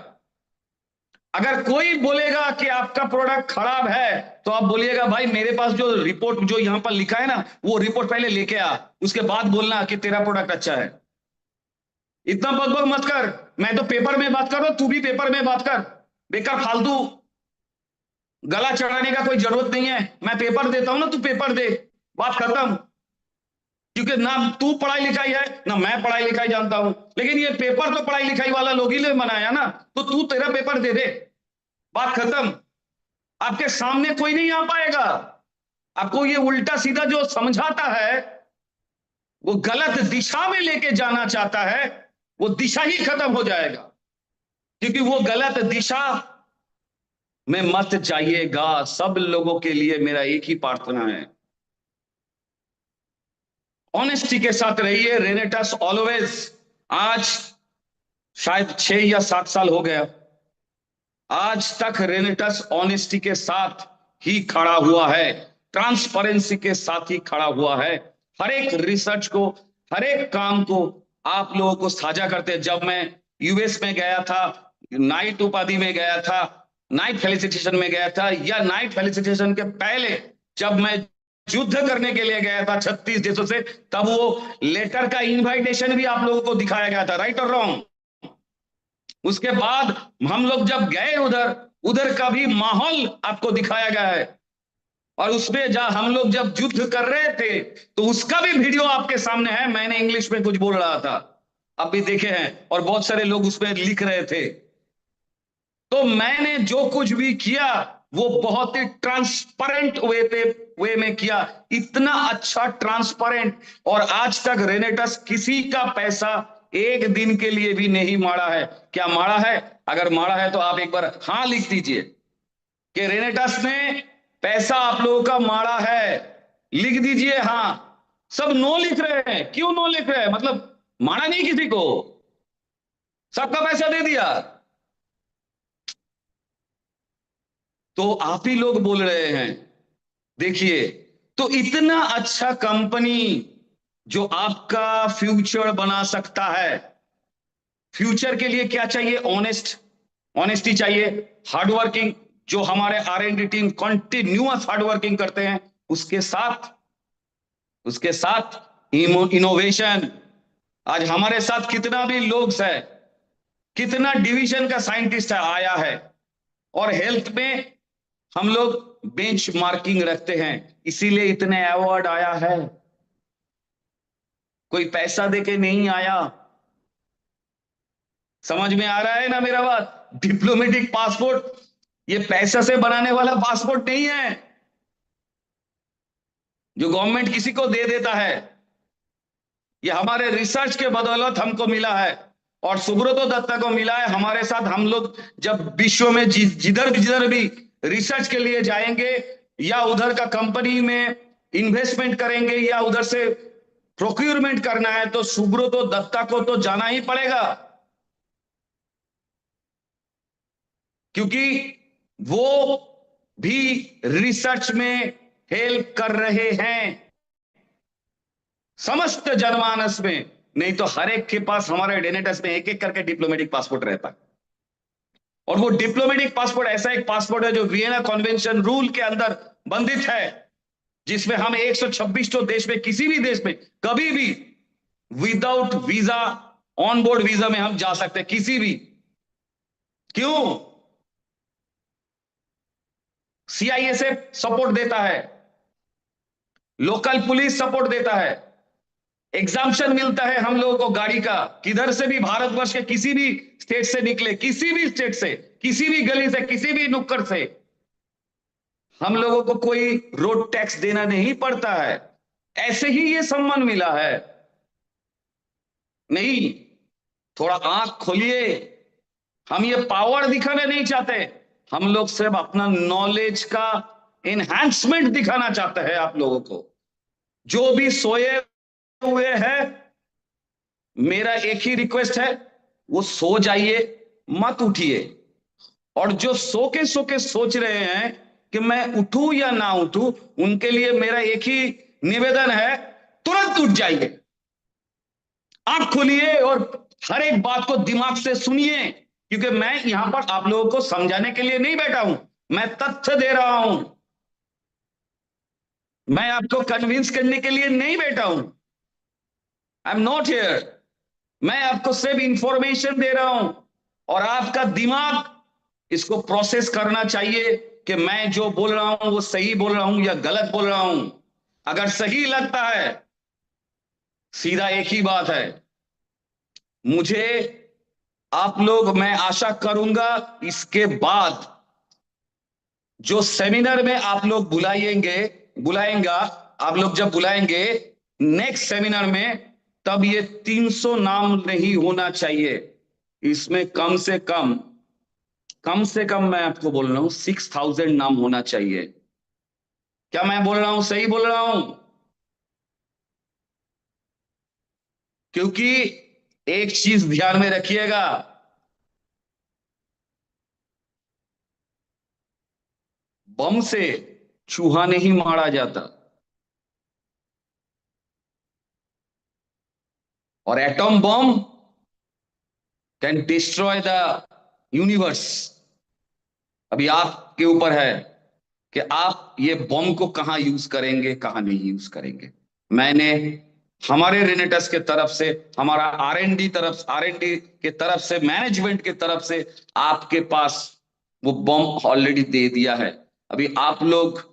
अगर कोई बोलेगा कि आपका प्रोडक्ट खराब है, तो आप बोलिएगा भाई मेरे पास जो रिपोर्ट जो यहां पर लिखा है ना, वो रिपोर्ट पहले लेके आ, उसके बाद बोलना कि तेरा प्रोडक्ट अच्छा है। इतना बकबक मत कर। मैं तो पेपर में बात कर रहा हूं, तू भी पेपर में बात कर। बेकार फालतू गला चढ़ाने का कोई जरूरत नहीं है। मैं पेपर देता हूं ना, तू पेपर दे, बात खत्म। क्योंकि ना तू पढ़ाई लिखाई है ना मैं पढ़ाई लिखाई जानता हूं, लेकिन ये पेपर तो पढ़ाई लिखाई वाला लोग ही ने बनाया ना, तो तू तेरा पेपर दे दे, बात खत्म। आपके सामने कोई नहीं आ पाएगा। आपको ये उल्टा सीधा जो समझाता है, वो गलत दिशा में लेके जाना चाहता है, वो दिशा ही खत्म हो जाएगा, क्योंकि वो गलत दिशा में मत जाइएगा। सब लोगों के लिए मेरा एक ही प्रार्थना है, ऑनेस्टी के साथ रहिए। रेनेटस ऑलवेज, आज शायद 6 या 7 साल हो गया, आज तक रेनेटस ऑनेस्टी के साथ ही खड़ा हुआ है, ट्रांसपेरेंसी के साथ ही खड़ा हुआ है। हर एक रिसर्च को, हर एक काम को आप लोगों को साझा करते हैं। जब मैं यूएस में गया था, नाइट उपाधि में गया था, नाइट फेलिसिटेशन में गया था, या नाइट फेलिसिटेशन के पहले जब मैं युद्ध करने के लिए गया था 36 देशों से, तब वो लेटर का इनविटेशन भी आप लोगों को दिखाया गया था, राइट और रॉन्ग। उसके बाद हम लोग जब गए उधर, उधर का भी माहौल आपको दिखाया गया है, और उसमें जब हम लोग जब युद्ध कर रहे थे तो उसका भी वीडियो आपके सामने है। मैंने इंग्लिश में कुछ बोल रहा था, आप भी देखे हैं, और बहुत सारे लोग उसमें लिख रहे थे। तो मैंने जो कुछ भी किया वो बहुत ही ट्रांसपेरेंट वे में किया, इतना अच्छा ट्रांसपेरेंट। और आज तक रेनेटस किसी का पैसा एक दिन के लिए भी नहीं मारा है। क्या मारा है? अगर मारा है तो आप एक बार हाँ लिख दीजिए कि रेनेटस ने पैसा आप लोगों का मारा है, लिख दीजिए हाँ। सब नो लिख रहे हैं, क्यों नो लिख रहे हैं? मतलब मारा नहीं किसी को, सबका पैसा दे दिया। तो आप ही लोग बोल रहे हैं। देखिए, तो इतना अच्छा कंपनी जो आपका फ्यूचर बना सकता है, फ्यूचर के लिए क्या चाहिए? ऑनेस्टी चाहिए, हार्डवर्किंग, जो हमारे R&D टीम कंटिन्यूअस हार्डवर्किंग करते हैं, उसके साथ इनोवेशन। आज हमारे साथ कितना भी लोग है, कितना डिवीजन का साइंटिस्ट आया है, और हेल्थ में हम लोग बेंच मार्किंग रखते हैं, इसीलिए इतने अवार्ड आया है। कोई पैसा देके नहीं आया। समझ में आ रहा है ना मेरा बात? डिप्लोमेटिक पासपोर्ट ये पैसा से बनाने वाला पासपोर्ट नहीं है जो गवर्नमेंट किसी को दे देता है। ये हमारे रिसर्च के बदौलत हमको मिला है, और सुब्रतो दत्ता को मिला है हमारे साथ। हम लोग जब विश्व में जिधर भी रिसर्च के लिए जाएंगे, या उधर का कंपनी में इन्वेस्टमेंट करेंगे, या उधर से प्रोक्यूरमेंट करना है, तो सुब्रतो दत्ता को तो जाना ही पड़ेगा, क्योंकि वो भी रिसर्च में हेल्प कर रहे हैं समस्त जनमानस में। नहीं तो हर एक के पास हमारे डेनेटस में एक एक करके डिप्लोमेटिक पासपोर्ट रहता है, और वो डिप्लोमेटिक पासपोर्ट ऐसा एक पासपोर्ट है जो वियना कन्वेंशन रूल के अंदर बंधित है, जिसमें हम 126 तो देश में, किसी भी देश में कभी भी without visa, on board visa में हम जा सकते हैं, किसी भी। क्यों? CISF सपोर्ट देता है, लोकल पुलिस सपोर्ट देता है, एग्जाम्पशन मिलता है हम लोगों को गाड़ी का, किधर से भी भारतवर्ष के किसी भी स्टेट से निकले, किसी भी स्टेट से, किसी भी गली से, किसी भी नुक्कड़ से, हम लोगों को कोई रोड टैक्स देना नहीं पड़ता है। ऐसे ही ये सम्मान मिला है। नहीं, थोड़ा आंख खोलिए। हम ये पावर दिखाना नहीं चाहते, हम लोग सिर्फ अपना नॉलेज का एनहांसमेंट दिखाना चाहते हैं आप लोगों को। जो भी सोए हुए हैं, मेरा एक ही रिक्वेस्ट है, वो सो जाइए, मत उठिए। और जो सो के सोच रहे हैं कि मैं उठूं या ना उठूं, उनके लिए मेरा एक ही निवेदन है, तुरंत उठ जाइए, आंख खोलिए, और हर एक बात को दिमाग से सुनिए, क्योंकि मैं यहां पर आप लोगों को समझाने के लिए नहीं बैठा हूं, मैं तथ्य दे रहा हूं। मैं आपको कन्विंस करने के लिए नहीं बैठा हूं। I am not here. मैं आपको सिर्फ इंफॉर्मेशन दे रहा हूं, और आपका दिमाग इसको प्रोसेस करना चाहिए कि मैं जो बोल रहा हूं वो सही बोल रहा हूं या गलत बोल रहा हूं। अगर सही लगता है, सीधा एक ही बात है, मुझे आप लोग, मैं आशा करूंगा इसके बाद जो सेमिनार में आप लोग बुलाएंगे, बुलाएंगा, आप लोग जब बुलाएंगे, नेक्स्ट सेमिनार में, तब ये 300 नाम नहीं होना चाहिए। इसमें कम से कम मैं आपको बोल रहा हूं 6000 नाम होना चाहिए। क्या मैं बोल रहा हूं सही बोल रहा हूं? क्योंकि एक चीज ध्यान में रखिएगा, बम से चूहा नहीं मारा जाता, और atom bomb can destroy the universe. अभी आपके ऊपर है कि आप ये बम को कहां यूज करेंगे, कहां नहीं यूज करेंगे। मैंने हमारे रेनेटस के तरफ से, हमारा आर एन डी के तरफ से, मैनेजमेंट के तरफ से आपके पास वो बम ऑलरेडी दे दिया है। अभी आप लोग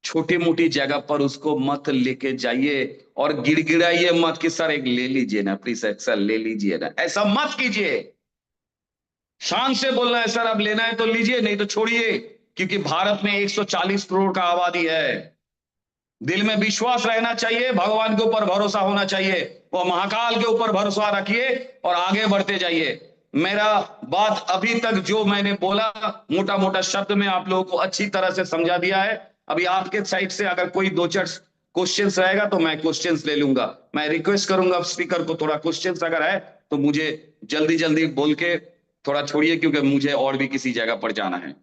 छोटी मोटी जगह पर उसको मत लेके जाइए और गिड़गिड़ाइए मत कि सर एक ले लीजिए ना प्लीज, सर ले लीजिए ना, ऐसा मत कीजिए। शान से बोलना है सर अब लेना है तो लीजिए, नहीं तो छोड़िए। क्योंकि भारत में 140 करोड़ का आबादी है। दिल में विश्वास रहना चाहिए, भगवान के ऊपर भरोसा होना चाहिए, वो महाकाल के ऊपर भरोसा रखिए और आगे बढ़ते जाइए। मेरा बात अभी तक जो मैंने बोला मोटा मोटा शब्द में आप लोगों को अच्छी तरह से समझा दिया है। अभी आपके साइड से अगर कोई दो चार क्वेश्चंस रहेगा तो मैं क्वेश्चंस ले लूंगा। मैं रिक्वेस्ट करूंगा स्पीकर को, थोड़ा क्वेश्चंस अगर है तो मुझे जल्दी जल्दी बोल के थोड़ा छोड़िए, क्योंकि मुझे और भी किसी जगह पर जाना है।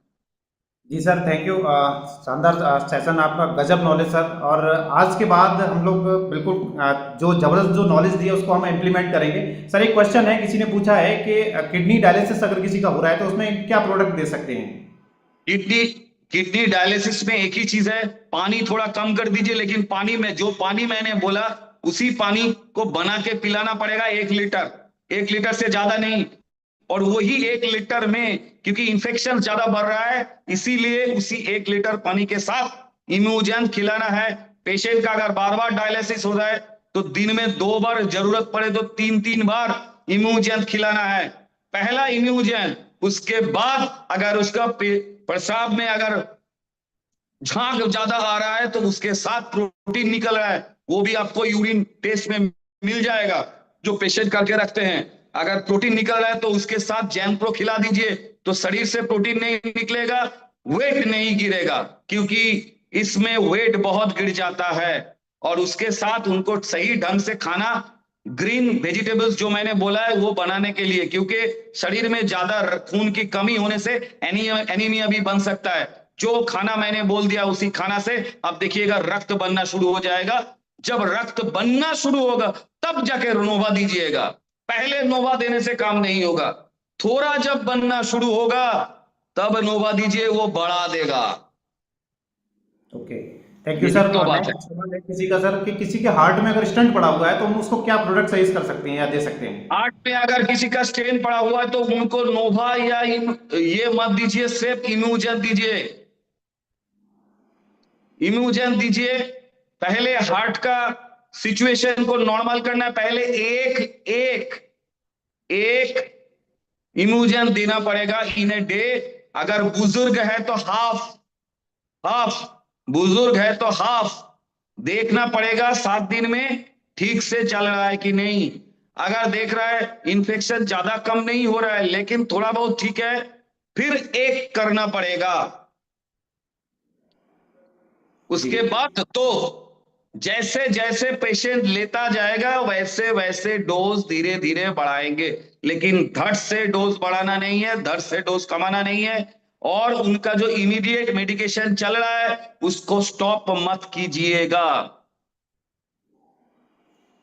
जी सर, थैंक यू। शानदार सेशन आपका, गजब नॉलेज सर। और आज के बाद हम लोग बिल्कुल जो ज़बरदस्त जो नॉलेज दी है उसको हम इम्प्लीमेंट करेंगे। सर एक क्वेश्चन है, किसी ने पूछा है कि किडनी डायलिसिस अगर किसी का हो रहा है तो उसमें क्या प्रोडक्ट दे सकते हैं? किडनी किडनी डायलिसिस में एक ही चीज है, पानी थोड़ा कम कर दीजिए, लेकिन पानी में जो पानी मैंने बोला उसी पानी को बना के पिलाना पड़ेगा, 1 लीटर, 1 लीटर से ज्यादा नहीं। और वही 1 लीटर में, क्योंकि इंफेक्शन ज्यादा बढ़ रहा है, इसीलिए उसी 1 लीटर पानी के साथ इम्यूजन खिलाना है। पेशेंट का अगर बार बार डायलिसिस हो रहा है तो दिन में 2 बार, जरूरत पड़े तो 3-3 बार इम्यूजन खिलाना है। पहला इम्यूजन, उसके बाद अगर उसका प्रसाब में अगर झाग ज्यादा आ रहा है तो उसके साथ प्रोटीन निकल रहा है, वो भी आपको यूरिन टेस्ट में मिल जाएगा जो पेशेंट करके रखते हैं। अगर प्रोटीन निकल रहा है तो उसके साथ जैम प्रो खिला दीजिए, तो शरीर से प्रोटीन नहीं निकलेगा, वेट नहीं गिरेगा, क्योंकि इसमें वेट बहुत गिर जाता है। और उसके साथ उनको सही ढंग से खाना, ग्रीन वेजिटेबल्स जो मैंने बोला है वो बनाने के लिए, क्योंकि शरीर में ज्यादा खून की कमी होने से एनीमिया भी बन सकता है। जो खाना मैंने बोल दिया उसी खाना से अब देखिएगा रक्त बनना शुरू हो जाएगा। जब रक्त बनना शुरू होगा तब जाके नोवा दीजिएगा, पहले नोवा देने से काम नहीं होगा। थोड़ा जब बनना शुरू होगा तब नोवा दीजिए, वो बढ़ा देगा। ओके, थैंक यू यही सर। तो बात है। नेक्स्ट सवाल है किसी का सर, कि किसी के हार्ट में अगर स्टंट पड़ा हुआ है तो हम उसको क्या प्रोडक्ट सजेस्ट कर सकते हैं या दे सकते हैं? हार्ट में अगर किसी का स्टेन पड़ा हुआ है तो उनको नोवा या ये मत दीजिए, सिर्फ इम्यूजन दीजिए, इम्यूजन दीजिए। पहले हार्ट का सिचुएशन को नॉर्मल करना है, पहले एक एक एक इम्यूजन देना पड़ेगा इन ए डे। अगर बुजुर्ग है तो हाफ हाफ, बुजुर्ग है तो हाफ देखना पड़ेगा 7 दिन में ठीक से चल रहा है कि नहीं। अगर देख रहा है इन्फेक्शन ज्यादा कम नहीं हो रहा है लेकिन थोड़ा बहुत ठीक है, फिर एक करना पड़ेगा। जी। उसके बाद तो जैसे जैसे पेशेंट लेता जाएगा वैसे वैसे डोज धीरे धीरे बढ़ाएंगे, लेकिन धड़ से डोज बढ़ाना नहीं है, धड़ से डोज कमाना नहीं है। और उनका जो इमीडिएट मेडिकेशन चल रहा है उसको स्टॉप मत कीजिएगा।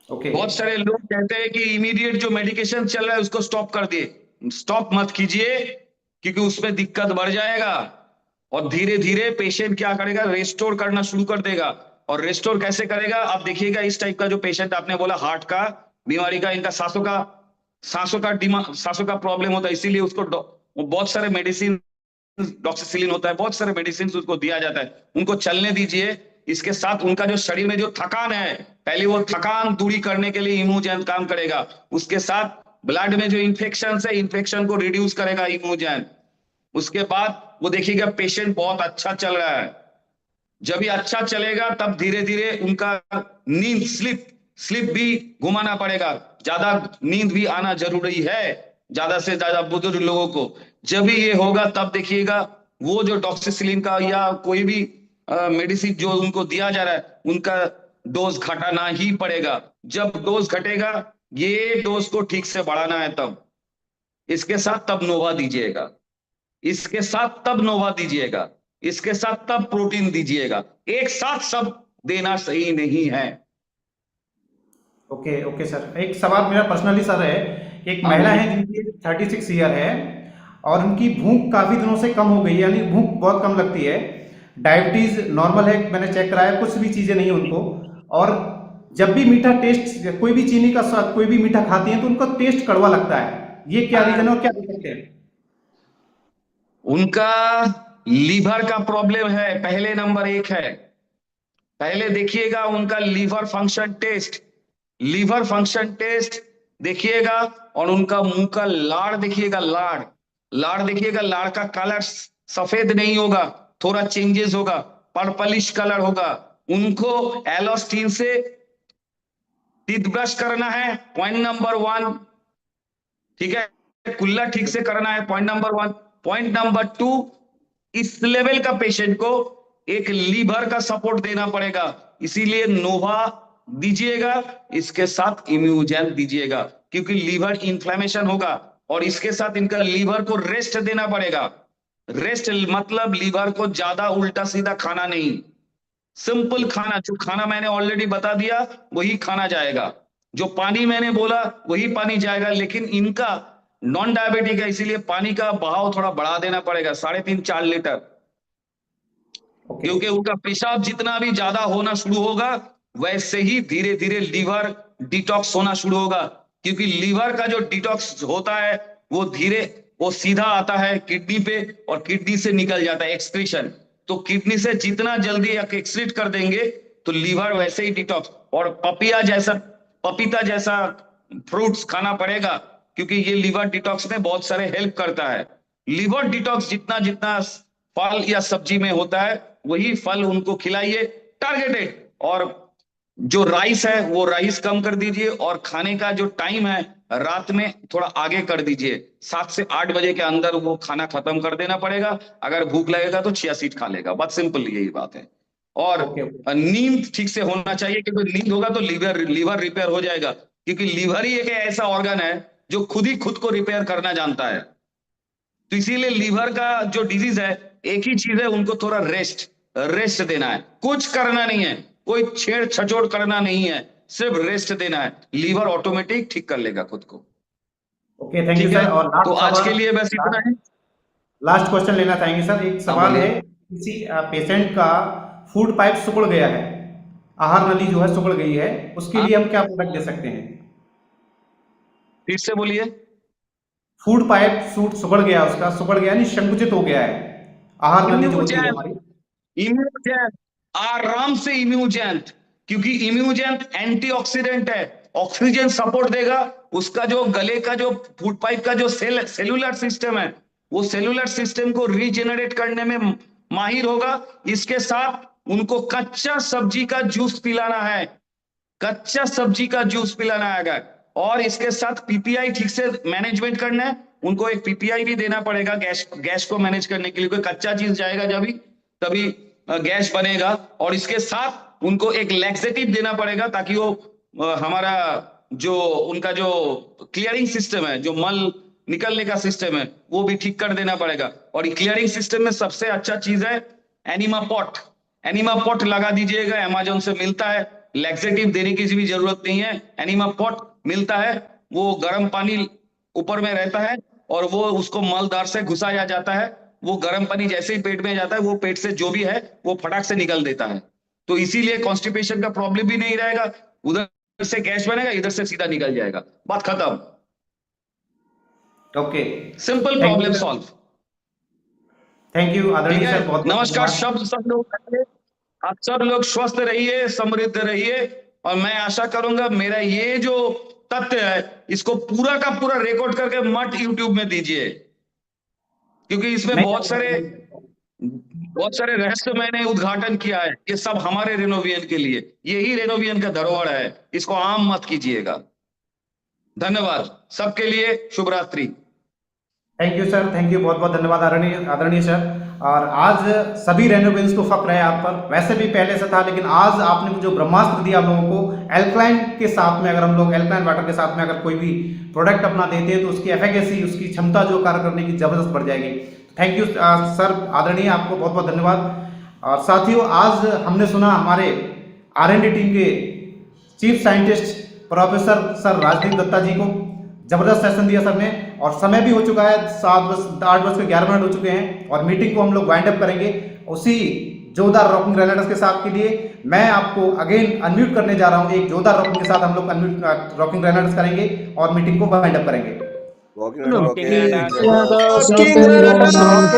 ओके। बहुत सारे लोग कहते हैं कि इमीडिएट जो मेडिकेशन चल रहा है उसको स्टॉप कर दिए, स्टॉप मत कीजिए, क्योंकि उसमें दिक्कत बढ़ जाएगा। और धीरे धीरे पेशेंट क्या करेगा, रेस्टोर करना शुरू कर देगा। और रेस्टोर कैसे करेगा आप देखिएगा, इस टाइप का जो पेशेंट आपने बोला हार्ट का बीमारी का, इनका सांसों का प्रॉब्लम होता है, इसीलिए उसको वो बहुत सारे मेडिसिन, डॉक्सीसिलिन होता है, बहुत सारे मेडिसिन उसको दिया जाता है, उनको चलने दीजिए। इसके साथ उनका जो शरीर में जो थकान है, पहले वो थकान दूरी करने के लिए इम्यूजन काम करेगा। उसके साथ ब्लड में जो इन्फेक्शन है, इन्फेक्शन को रिड्यूस करेगा इम्यूजन। उसके बाद वो देखिएगा पेशेंट बहुत अच्छा चल रहा है। जब ये अच्छा चलेगा तब धीरे धीरे उनका नींद, स्लिप स्लिप भी घुमाना पड़ेगा, ज्यादा नींद भी आना जरूरी है, ज्यादा से ज्यादा बुजुर्ग लोगों को। जब भी ये होगा तब देखिएगा वो जो डॉक्सीसिलिन का या कोई भी मेडिसिन जो उनको दिया जा रहा है उनका डोज घटाना ही पड़ेगा। जब डोज घटेगा, ये डोज को ठीक से बढ़ाना है तब, इसके साथ तब नोवा दीजिएगा, इसके साथ तब नोवा दीजिएगा, इसके साथ तब प्रोटीन दीजिएगा। एक साथ सब देना सही नहीं है। ओके ओके सर, एक सवाल मेरा पर्सनली सर है। एक हाँ महिला बोलिए। है जिनकी 36 ईयर है और उनकी भूख काफ़ी दिनों से कम हो गई है, यानी भूख बहुत कम लगती है। डायबिटीज़ नॉर्मल है, मैंने चेक कराया, कुछ भी चीज़ें नहीं है उनको। और जब भी मीठा टेस्ट, कोई भी चीनी का स्वाद, कोई भी मीठा खाती हैं तो उनका टेस्ट कड़वा लगता है। ये क्या रीज़न है और क्या दे सकते हैं? उनका लीवर का प्रॉब्लम है, पहले नंबर एक है। पहले देखिएगा उनका लीवर फंक्शन टेस्ट देखिएगा, और उनका मुंह का लाड़ देखिएगा, लाड़ लाड़ देखिएगा, लाड़ का कलर सफेद नहीं होगा, थोड़ा चेंजेस होगा, पर्पलिश कलर होगा। उनको एलोस्टिन से टीथ ब्रश करना है, पॉइंट नंबर 1। ठीक है, कुल्ला ठीक से करना है, पॉइंट नंबर 1। पॉइंट नंबर 2, इस लेवल का पेशेंट को एक लीवर का सपोर्ट देना पड़ेगा, इसीलिए नोवा दीजिएगा, इसके साथ इम्यूजैन दीजिएगा, क्योंकि लीवर इंफ्लेमेशन होगा, और इसके साथ इनका लीवर को रेस्ट देना पड़ेगा। रेस्ट मतलब लीवर को ज्यादा उल्टा सीधा खाना नहीं, सिंपल खाना, जो खाना मैंने ऑलरेडी बता दिया वही खाना जाएगा, जो पानी मैंने बोला वही पानी जाएगा। लेकिन इनका नॉन डायबिटिक है, इसीलिए पानी का बहाव थोड़ा बढ़ा देना पड़ेगा, 3.5-4 लीटर, ओके क्योंकि उनका पेशाब जितना भी ज्यादा होना शुरू होगा वैसे ही धीरे धीरे लीवर डिटॉक्स होना शुरू होगा, क्योंकि लीवर का जो डिटॉक्स होता है वो सीधा आता है किडनी पे, और किडनी से निकल जाता है एक्सक्रीशन। तो किडनी से जितना जल्दी एक्सक्रीट कर देंगे तो लीवर वैसे ही डिटॉक्स, और पपीता जैसा फ्रूट्स खाना पड़ेगा, क्योंकि ये लीवर डिटॉक्स में बहुत सारे हेल्प करता है। लीवर डिटॉक्स जितना जितना फल या सब्जी में होता है वही फल उनको खिलाइए, टारगेटेड। और जो राइस है वो राइस कम कर दीजिए, और खाने का जो टाइम है रात में थोड़ा आगे कर दीजिए, 7 से 8 बजे के अंदर वो खाना खत्म कर देना पड़ेगा। अगर भूख लगेगा तो चिया सीड खा लेगा, बस सिंपल यही बात है। और ओके ओके नींद ठीक से होना चाहिए, क्योंकि नींद होगा तो लीवर लीवर रिपेयर हो जाएगा, क्योंकि लीवर ही एक ऐसा ऑर्गन है जो खुद ही खुद को रिपेयर करना जानता है। तो इसीलिए लीवर का जो डिजीज है, एक ही चीज है, उनको थोड़ा रेस्ट देना है, कुछ करना नहीं है, कोई छेड़ छचोड़ करना नहीं है, सिर्फ रेस्ट देना है, लीवर ऑटोमेटिक ठीक कर लेगा खुद को। ओके, थैंक यू ठीक है, सर। और तो लास्ट आज सवाल, के लिए बस इतना है। लास्ट क्वेश्चन लेना चाहेंगे सर। एक हाँ सवाल बोलिए। है, किसी पेशेंट का फूड पाइप सिकुड़ गया है, आहार नली जो है सिकुड़ गई है, उसके हाँ, लिए हम क्या प्रोडक्ट दे सकते हैं? फिर से बोलिए। फूड पाइप सूट सिकुड़ गया, उसका सिकुड़ गया नहीं, संकुचित हो गया है, आहार नली जो होती है जो इम्यूजैन, हमारी। इम्यूजैन, आराम से इम्यूजैन, क्योंकि इम्यूजैन एंटीऑक्सीडेंट है, ऑक्सीजन सपोर्ट देगा। उसका जो गले का जो फूड पाइप का जो सेलुलर सिस्टम है, वो सेलुलर सिस्टम को रीजेनरेट करने में माहिर होगा। इसके साथ उनको कच्चा सब्जी का जूस पिलाना है, कच्चा सब्जी का जूस पिलाना है, और इसके साथ पीपीआई ठीक से मैनेजमेंट करना है। उनको एक पीपीआई भी देना पड़ेगा गैस गैस को मैनेज करने के लिए, कोई कच्चा चीज जाएगा जब भी तभी गैस बनेगा। और इसके साथ उनको एक लैक्सेटिव देना पड़ेगा, ताकि वो हमारा जो उनका जो क्लियरिंग सिस्टम है, जो मल निकलने का सिस्टम है, वो भी ठीक कर देना पड़ेगा। और क्लियरिंग सिस्टम में सबसे अच्छा चीज है एनिमा पॉट, एनिमा पॉट लगा दीजिएगा, अमेजोन से मिलता है, लैक्सेटिव देने की भी जरूरत नहीं है, एनिमा पॉट मिलता है, वो गर्म पानी ऊपर में रहता है, और वो उसको मलदार से घुसाया जाता है, वो गर्म पानी जैसे ही पेट में जाता है वो पेट से जो भी है वो फटाक से निकल देता है। तो इसीलिए कॉन्स्टिपेशन का प्रॉब्लम भी नहीं रहेगा, उधर से गैस बनेगा, इधर से सीधा निकल जाएगा, बात खत्म, okay, simple thank you problem sir. Solve. Thank you ठीक आदरणीय है, सर, बहुत बहुत नमस्कार धन्यवाद। शब्द सब लोग, आप सब लोग स्वस्थ रहिए, समृद्ध रहिए। और मैं आशा करूंगा मेरा ये जो तथ्य है इसको पूरा का पूरा रिकॉर्ड करके मत यूट्यूब में दीजिए, क्योंकि इसमें नहीं बहुत सर, सारे नहीं। बहुत सारे रहस्य मैंने उद्घाटन किया है, ये सब हमारे रेनोवियन के लिए, यही रेनोवियन का धरोहर है, इसको आम मत कीजिएगा। धन्यवाद सबके लिए, शुभ रात्रि। Thank you sir, thank you, बहुत बहुत धन्यवाद आदरणीय आदरणीय सर। और आज सभी रेनोवेंस को फक्र है आप पर, वैसे भी पहले से था, लेकिन आज आपने जो ब्रह्मास्त्र दिया हम लोगों को एल्कलाइन के साथ में, अगर हम लोग एल्कलाइन वाटर के साथ में अगर कोई भी प्रोडक्ट अपना देते हैं तो उसकी एफिकेसी, उसकी क्षमता जो कार्य करने की जबरदस्त बढ़ जाएगी। थैंक यू सर, आदरणीय, आपको बहुत बहुत धन्यवाद। और साथियों, आज हमने सुना हमारे R&D टीम के chief scientist professor sir Rajdeep Dutta ji को, जबरदस्त सेशन दिया सर ने। और समय भी हो चुका है, 8:11 हो चुके हैं और मीटिंग को हम लोग वाइंड अप करेंगे उसी जोरदार रॉकिंग ग्रेनेडर्स के साथ। के लिए मैं आपको अगेन अनम्यूट करने जा रहा हूं, एक जोरदार रॉकिंग के साथ हम लोग अनम्यूट रॉकिंग ग्रेनेडर्स करेंगे और मीटिंग को वाइंड अप करेंगे। Walking around, Rocking okay. and Let's go. Rocking and